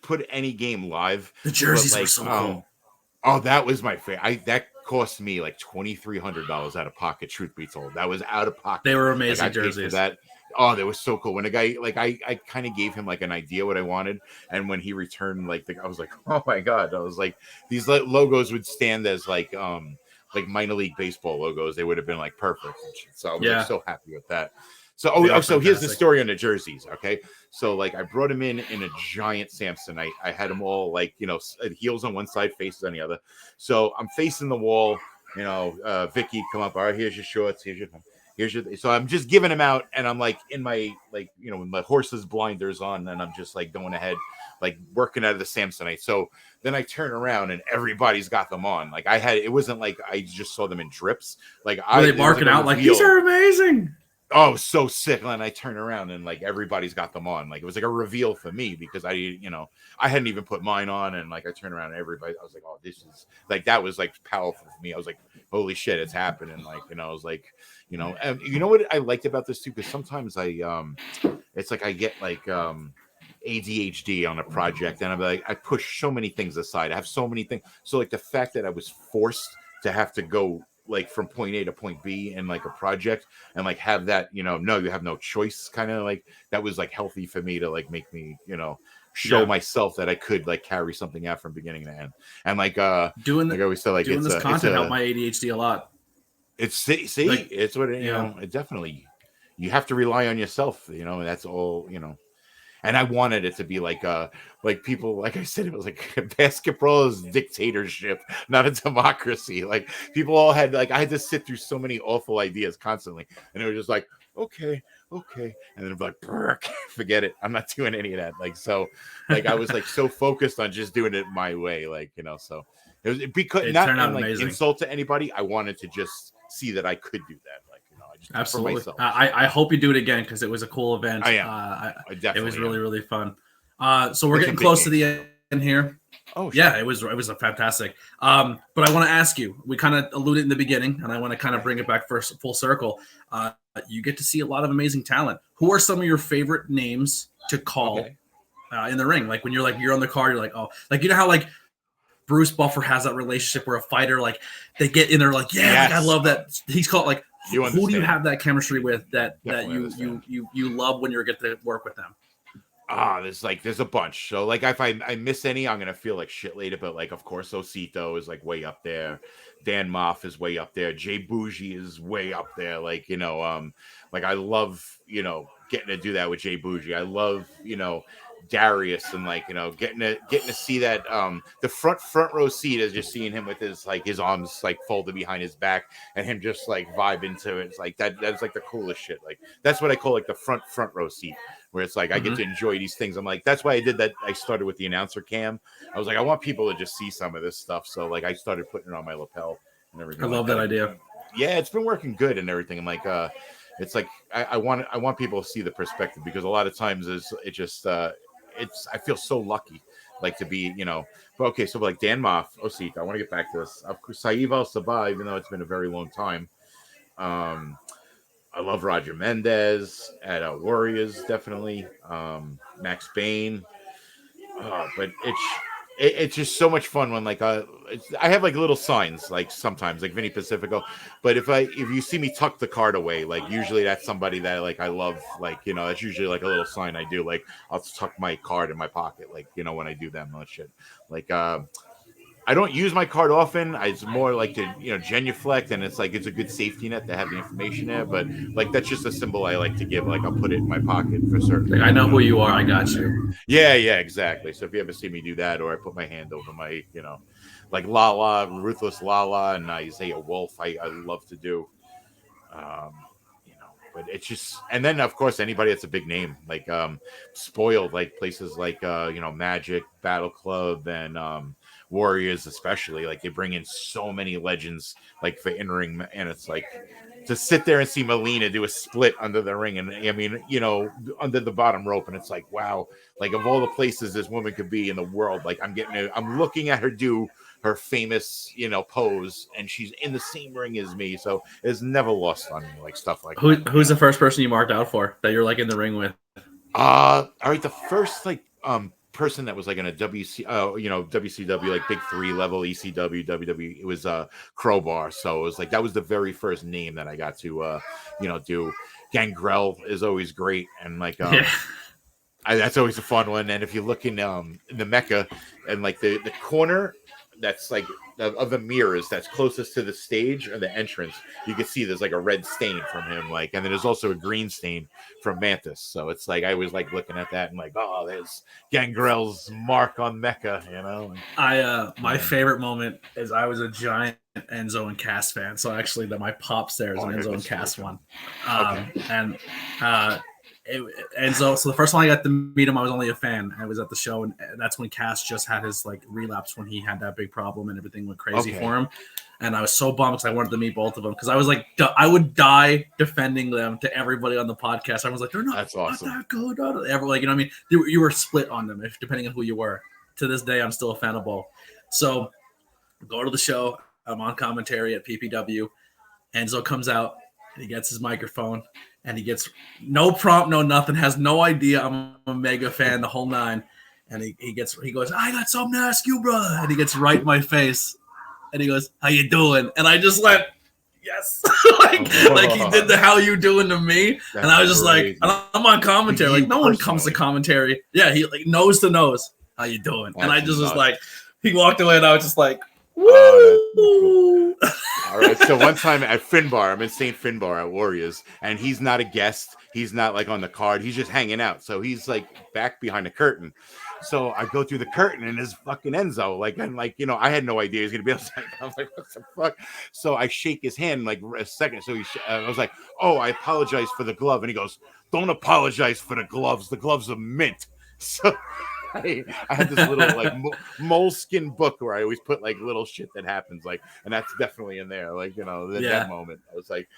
put any game live. The jerseys were so cool. Oh, that was my favorite. That cost me like $2,300 out of pocket. Truth be told, that was out of pocket. They were amazing jerseys. That. Oh, they were so cool. When a guy like I kind of gave him like an idea what I wanted, and when he returned, I was like, oh my god! I was like, these logos would stand as like minor league baseball logos. They would have been like perfect. So I was like, so happy with that. So so here's the story on the jerseys. Okay, so like I brought him in a giant Samsonite. I had them all like heels on one side, faces on the other. So I'm facing the wall. Vicky, come up. All right, here's your shorts. So I'm just giving him out, and I'm like in my with my horse's blinders on, and I'm just like going ahead, like working out of the Samsonite. So then I turn around and everybody's got them on. Like it wasn't like I just saw them in drips. Like were they barking out like these are amazing? Oh, so sick. And I turn around and like everybody's got them on. Like it was like a reveal for me because I hadn't even put mine on, and like I turn around and everybody, I was like, oh, this is like that was like powerful for me. I was like, holy shit, it's happening. Like I was like, and you know what I liked about this too, because sometimes it's like I get like ADHD on a project, and I'm like, I push so many things aside. I have so many things. So like the fact that I was forced to have to go like from point A to point B in like a project and like have that, no, you have no choice kind of like that was like healthy for me to like make me, show myself that I could like carry something out from beginning to end. And like doing like I always say, like doing this content helped my ADHD a lot. It's like, it's what it definitely you have to rely on yourself, and that's all, And I wanted it to be like people, like I said, it was like basketball is dictatorship, not a democracy. Like people all had like I had to sit through so many awful ideas constantly, and it was just like okay, and then it'd be like forget it, I'm not doing any of that. Like so, like I was like so focused on just doing it my way, like so it was because not like amazing. Insult to anybody. I wanted to just see that I could do that. Like I just absolutely. I hope you do it again because it was a cool event. It was really really fun. So we're getting close to the end here. Oh yeah, it was a fantastic. But I want to ask you. We kind of alluded in the beginning, and I want to kind of bring it back first full circle. You get to see a lot of amazing talent. Who are some of your favorite names to call in the ring? Like when you're on the card, you're like, oh, like how like Bruce Buffer has that relationship where a fighter like they get in there like like, I love that. He's called like who do you have that chemistry with that you love when you get to work with them? There's a bunch. So like if I miss any, I'm gonna feel like shit later. But like of course Osito is like way up there. Dan Moff is way up there. Jay Bougie is way up there. Like like I love getting to do that with Jay Bougie. I love Darius and like getting to see that the front row seat is just seeing him with his arms like folded behind his back and him just like vibing to it. It's like that's like the coolest shit. Like that's what I call like the front row seat, where it's like I get to enjoy these things. I'm like, that's why I did that. I started with the announcer cam. I was like, I want people to just see some of this stuff. So like I started putting it on my lapel and everything. I love that idea. Yeah, it's been working good and everything. I'm like it's like I want people to see the perspective, because a lot of times it just I feel so lucky, like to be, but okay. So like Dan Moff, Osita, I want to get back to this. Of course, Saeed Al Sabah, even though it's been a very long time. I love Roger Mendez at Warriors, definitely. Max Bain. But it's just so much fun when like I have like little signs like sometimes like Vinny Pacifico, but if you see me tuck the card away, like usually that's somebody that like I love, like that's usually like a little sign I do, like I'll tuck my card in my pocket, like when I do that much shit, like I don't use my card often. It's more like to genuflect, and it's like it's a good safety net to have the information there. But like that's just a symbol I like to give. Like I'll put it in my pocket for certain. Like, I know who you are. I got you. Yeah, exactly. So if you ever see me do that, or I put my hand over my, like Lala, Ruthless Lala, and Isaiah Wolf, I love to do. But it's just, and then of course anybody that's a big name, like spoiled, like places like Magic, Battle Club, and Warriors, especially, like they bring in so many legends like for in-ring, and it's like to sit there and see Melina do a split under the ring, and I mean under the bottom rope, and it's like, wow, like of all the places this woman could be in the world, like I'm looking at her do her famous pose, and she's in the same ring as me, so it's never lost on me, like stuff like that. Who's the first person you marked out for that you're like in the ring with? All right, the first like person that was like in a WCW, like big three level, ECW, WWE, it was Crowbar. So it was like that was the very first name that I got to do. Gangrel is always great, and like that's always a fun one. And if you look in the Mecca, and like the corner that's like of the mirrors that's closest to the stage or the entrance, you can see there's like a red stain from him, like, and then there's also a green stain from Mantis. So it's like I was like looking at that and like, oh, there's Gangrel's mark on Mecca, My favorite moment is I was a giant Enzo and Cass fan, so actually that my pops there is an Enzo and Cass one. Enzo, so the first time I got to meet him, I was only a fan. I was at the show, and that's when Cass just had his like relapse, when he had that big problem and everything went crazy for him. And I was so bummed because I wanted to meet both of them, because I was like, I would die defending them to everybody on the podcast. I was like, they're not, that's awesome. Not that good. Ever, like, what I mean? You were split on them, depending on who you were. To this day, I'm still a fan of both. So go to the show. I'm on commentary at PPW. Enzo comes out and he gets his microphone. And he gets no prompt, no nothing, has no idea I'm a mega fan, the whole nine. And he goes, I got something to ask you, brother. And he gets right in my face. And he goes, how you doing? And I just went, yes. like he did the how you doing to me. That's and I was just crazy. Like, I'm on commentary. Like, no one comes to commentary. Yeah, he like nose to nose. How you doing? That's and I just was like, he walked away and I was just like, woo! All right. So one time at Finbar, I'm in St. Finbar at Warriors, and he's not a guest. He's not like on the card. He's just hanging out. So he's like back behind the curtain. So I go through the curtain and there's fucking Enzo. Like, and like, I had no idea he was going to be outside. I was like, what the fuck? So I shake his hand like a second. So I was like, oh, I apologize for the glove. And he goes, don't apologize for the gloves. The gloves are mint. So I had this little like moleskin book where I always put like little shit that happens, like, and that's definitely in there. Like, that moment, I was like,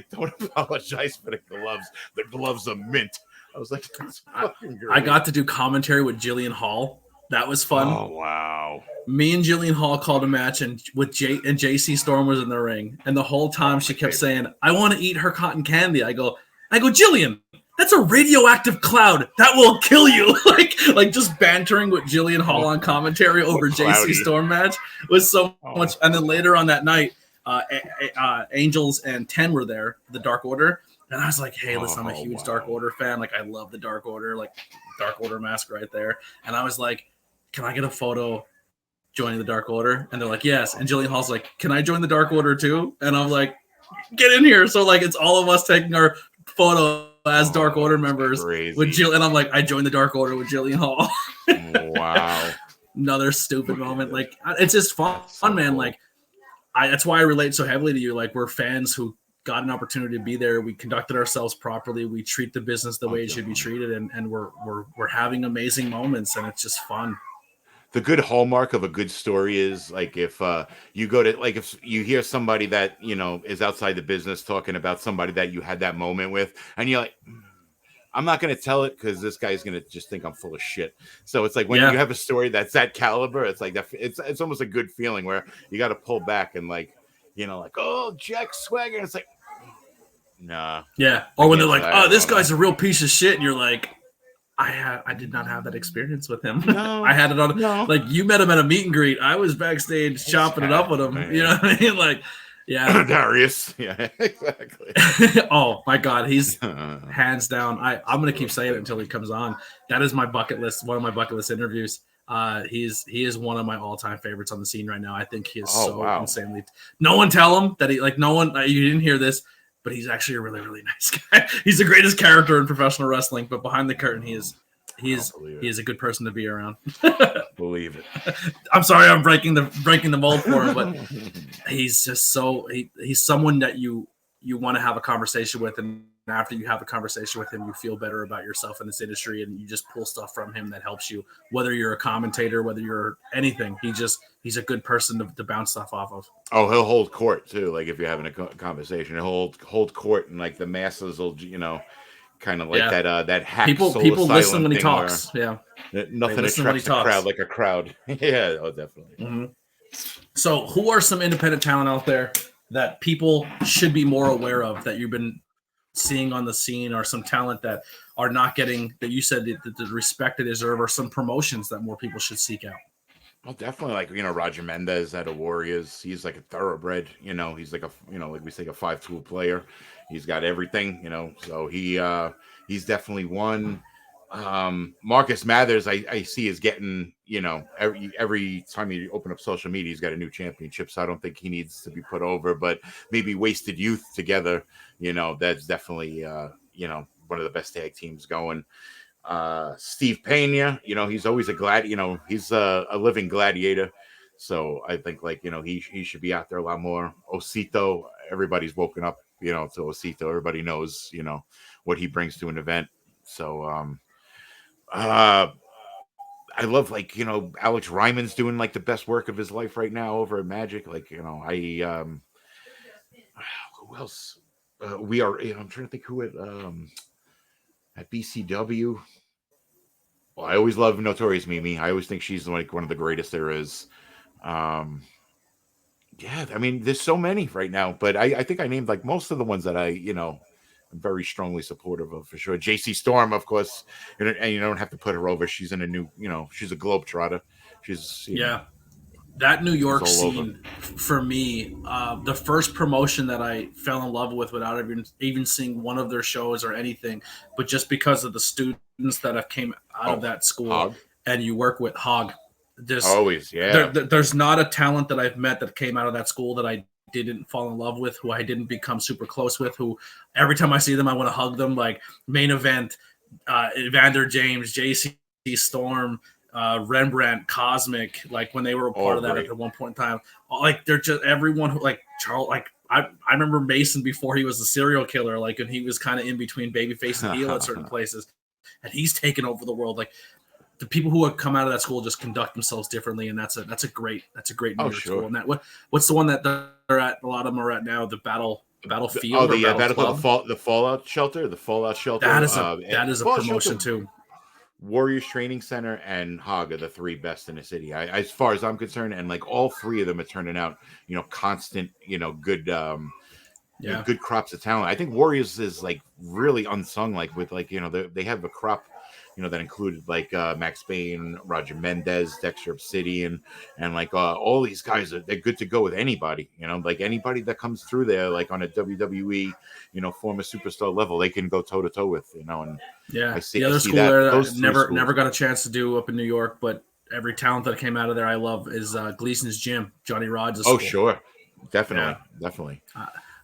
don't apologize for the gloves. The gloves are mint. I was like, that's fucking great. I got to do commentary with Jillian Hall. That was fun. Oh wow! Me and Jillian Hall called a match, and with JC Storm was in the ring, and the whole time she kept saying, "I want to eat her cotton candy." I go, Jillian, that's a radioactive cloud that will kill you. like just bantering with Jillian Hall on commentary over JC Storm match was so much. And then later on that night, Angels and 10 were there, the Dark Order. And I was like, hey, listen, I'm a huge Dark Order fan. Like, I love the Dark Order, like Dark Order mask right there. And I was like, can I get a photo joining the Dark Order? And they're like, yes. And Jillian Hall's like, can I join the Dark Order too? And I'm like, get in here. So like, it's all of us taking our photo as Dark Order members with Jill. And I'm like, I joined the Dark Order with Jillian Hall. Wow. Another stupid moment. Like, it's just fun, man. Cool. Like, that's why I relate so heavily to you. Like, we're fans who got an opportunity to be there. We conducted ourselves properly. We treat the business the way it should be treated, and we're having amazing moments, and it's just fun. The good hallmark of a good story is like if you go to like if you hear somebody that is outside the business talking about somebody that you had that moment with, and you're like, I'm not going to tell it because this guy's going to just think I'm full of shit. So it's like when you have a story that's that caliber, it's like that. It's almost a good feeling where you got to pull back and like, like, oh, Jack Swagger. And it's like, nah. Yeah. Or when they're like, oh, this guy's a real piece of shit. And you're like, I did not have that experience with him. No, I had it on. No. Like you met him at a meet and greet. I was backstage chopping it up with him. Man. You know what I mean? Like, yeah. Darius. Yeah, exactly. Oh my God. He's hands down. I'm going to keep saying it until he comes on. That is my bucket list. One of my bucket list interviews. He is one of my all-time favorites on the scene right now. I think he is insanely. No one tell him that no one, you didn't hear this, but he's actually a really, really nice guy. He's the greatest character in professional wrestling, but behind the curtain, he is a good person to be around. Believe it. I'm sorry, I'm breaking the mold for him, but he's just he's someone that you want to have a conversation with, and after you have a conversation with him, you feel better about yourself in this industry, and you just pull stuff from him that helps you, whether you're a commentator, whether you're anything. He's a good person to bounce stuff off of. Oh, he'll hold court too. Like if you're having a conversation, he'll hold court, and like the masses will, kind of like that hack. People listen when he talks. Yeah, nothing attracts a crowd like a crowd. Yeah, oh, definitely. Mm-hmm. So, who are some independent talent out there that people should be more aware of that you've been seeing on the scene, or some talent that are not getting, that you said the respect they deserve, or some promotions that more people should seek out? Well, definitely, like, Roger Mendez out of Warriors. He's like a thoroughbred, he's like like we say, a 5-tool player. He's got everything, so he's definitely one. Marcus Mathers, I see, is getting, every time you open up social media, he's got a new championship. So I don't think he needs to be put over, but maybe Wasted Youth together, that's definitely, one of the best tag teams going. Steve Pena, he's always he's a living gladiator. So I think, like, he should be out there a lot more. Osito, everybody's woken up, to Osito. Everybody knows, what he brings to an event. So, I love, like, Alex Ryman's doing like the best work of his life right now over at Magic. Like, who else? I'm trying to think who at BCW. Well, I always love Notorious Mimi. I always think she's like one of the greatest there is. Yeah, I mean, there's so many right now, but I think I named like most of the ones that I'm very strongly supportive of, for sure. JC Storm, of course, and you don't have to put her over. She's in a new, she's a globetrotter. She's that New York scene for me. The first promotion that I fell in love with without even seeing one of their shows or anything, but just because of the students that have came out of that school. Hog. And you work with Hog. There's not a talent that I've met that came out of that school that I didn't fall in love with, who I didn't become super close with, who every time I see them, I want to hug them. Like Main Event, Evander James, JC Storm, Rembrandt, Cosmic, like when they were a part of that at one point in time. Like they're just everyone who, like Charles, like I remember Mason before he was a serial killer, like, and he was kind of in between babyface and heel at certain places, and he's taken over the world. Like the people who have come out of that school just conduct themselves differently, and that's a great New York school. And that what's the one that they're at? A lot of them are at now. The Battlefield. The Fallout Shelter. The Fallout Shelter. That is a promotion too. Warriors Training Center and Hog are the three best in the city, as far as I'm concerned. And like all three of them are turning out, constant, good, good crops of talent. I think Warriors is like really unsung, like with like, they have a crop, that included like Max Payne, Roger Mendez, Dexter Obsidian, and like all these guys they're good to go with anybody, like anybody that comes through there, like on a WWE, former superstar level, they can go toe to toe with, and I see the other school there that never got a chance to do up in New York, but every talent that came out of there I love is Gleason's Gym, Johnny Rod's school. Oh, sure. Definitely.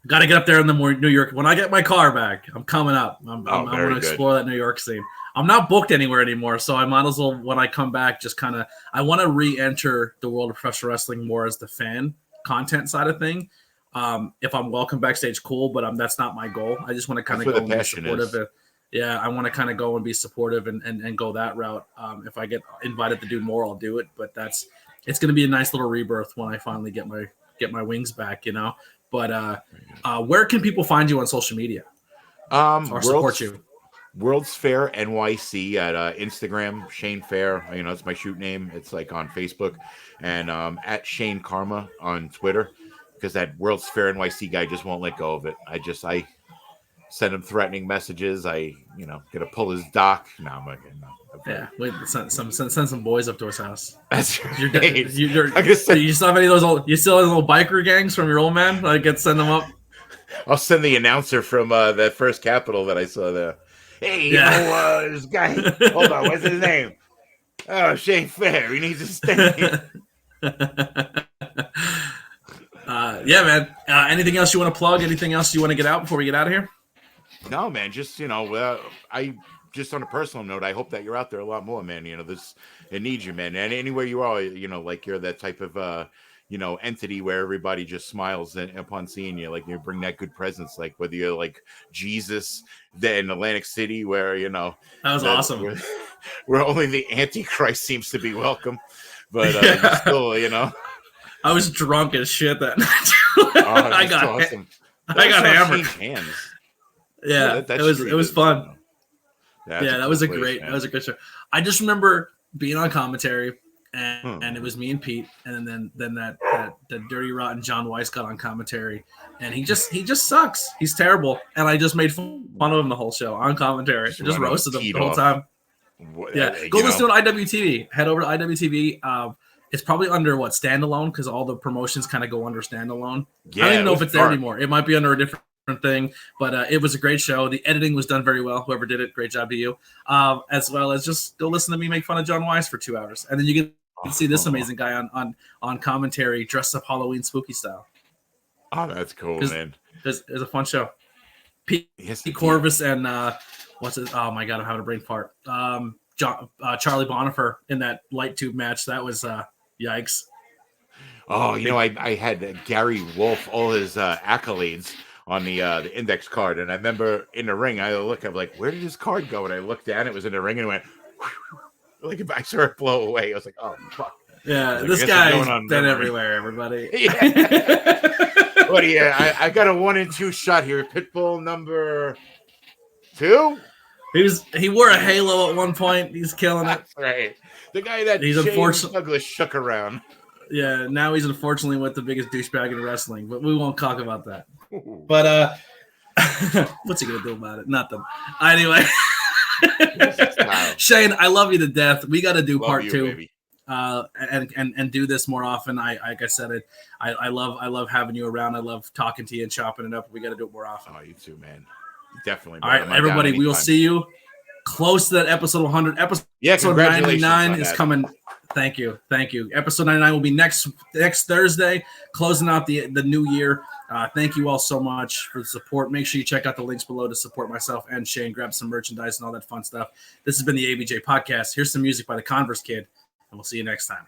Got to get up there in the New York. When I get my car back, I'm coming up. I'm going to explore that New York scene. I'm not booked anywhere anymore, so I might as well, when I come back, just kind of, I want to re-enter the world of professional wrestling more as the fan content side of thing. If I'm welcome backstage, cool, but that's not my goal. I just want to kind of go and be supportive. I want to kind of go and be supportive and go that route. If I get invited to do more, I'll do it. But it's going to be a nice little rebirth when I finally get my wings back, But where can people find you on social media? Or support you? World's Fair NYC at Instagram, Shane Fair. You know, it's my shoot name. It's like on Facebook, and at Shane Karma on Twitter, because that World's Fair NYC guy just won't let go of it. I send him threatening messages. Gonna pull his dock. No, I'm like, no. Yeah, wait, send some boys up to his house. That's right. You still have any of those old? You still have little biker gangs from your old man? Send them up. I'll send the announcer from that First Capital that I saw there. Hey, this guy. Hold on, what's his name? Oh, Shane Fair. He needs to stay. Yeah, man. Anything else you want to plug? Anything else you want to get out before we get out of here? No, man. Just I just on a personal note, I hope that you're out there a lot more, man. It needs you, man. And anywhere you are, like you're that type of entity where everybody just smiles upon seeing you. Like you bring that good presence, like whether you're like Jesus in Atlantic City, where that was awesome. Where only the Antichrist seems to be welcome, but still, I was drunk as shit that night. I got hammered. Hands. Yeah, it was fun. That was a great show. I just remember being on commentary. And it was me and Pete, and then that dirty rotten John Weiss got on commentary, and he just sucks. He's terrible, and I just made fun of him the whole show on commentary. Just roasted him the whole time. Go listen to IWTV. Head over to IWTV. It's probably under standalone, because all the promotions kind of go under standalone. I don't even know if it's there anymore. It might be under a different thing, but it was a great show. The editing was done very well. Whoever did it, great job to you. As well as just go listen to me make fun of John Weiss for 2 hours, and then you get see this amazing guy on commentary dressed up Halloween spooky style. Oh, that's cool, man. It was a fun show. Pete Corvus and what's it? Oh my god, I'm having a brain fart. Charlie Bonifer in that light tube match. That was yikes. Oh, I had Gary Wolf, all his accolades on the index card, and I remember in the ring, I'm like, where did his card go? And I looked down, it was in the ring, and went. Like if I saw it blow away, I was like, "Oh fuck!" Yeah, this guy's been everywhere. Everybody. Yeah. What do you? I got a 1 and 2 shot here. Pitbull number 2. He wore a halo at one point. He's killing it. That's right. The guy that he's unfortunately Douglas shook around. Yeah, now he's unfortunately with the biggest douchebag in wrestling, but we won't talk about that. But what's he gonna do about it? Nothing. Anyway. Shane, I love you to death. We got to do part 2, and do this more often. Like I said, I love having you around. I love talking to you and chopping it up. We got to do it more often. Oh, you too, man. Definitely. All right, everybody, we will see you close to that episode 100. Episode 99 is coming. Thank you. Episode 99 will be next Thursday, closing out the new year. Thank you all so much for the support. Make sure you check out the links below to support myself and Shane. Grab some merchandise and all that fun stuff. This has been the ABJ Podcast. Here's some music by the Converse Kid, and we'll see you next time.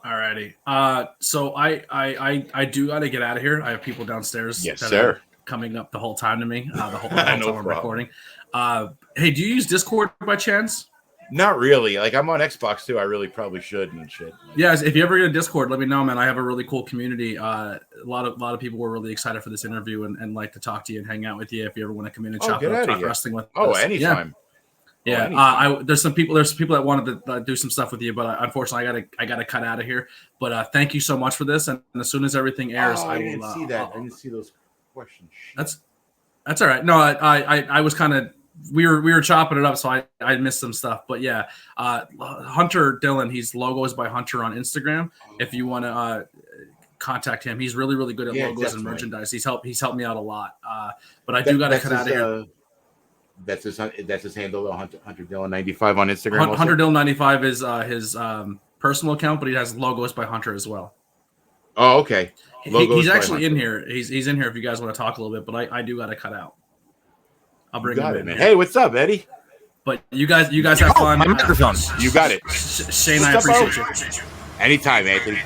Alrighty. So I do got to get out of here. I have people downstairs. Yes, sir. Coming up the whole time to me. The whole time I'm recording. Hey, do you use Discord by chance? Not really. Like I'm on Xbox too. I really probably should and shit. Yeah, if you ever get a Discord, let me know, man. I have a really cool community. A lot of people were really excited for this interview and like to talk to you and hang out with you if you ever want to come in and talk wrestling with us. Oh, anytime. Yeah. There's people that wanted to do some stuff with you, but unfortunately I gotta cut out of here. But thank you so much for this, and as soon as everything airs, I didn't see that. I didn't see those questions. That's all right. No, I was kind of we were chopping it up, so I missed some stuff. But yeah, Hunter Dillon, he's Logos by Hunter on Instagram. If you want to contact him, he's really, really good at logos and merchandise. He's helped me out a lot. But I do got to cut out of here. That's his handle, Hunter Dillon 95 on Instagram. Hunter Dillon 95 is his personal account, but he has Logos by Hunter as well. Oh, okay. He's actually in here. He's in here if you guys want to talk a little bit, but I do got to cut out. I'll bring him in. Man. Hey, what's up, Eddie? But you guys have fun. My microphone. You got it. Shane, I appreciate you. Anytime, Anthony.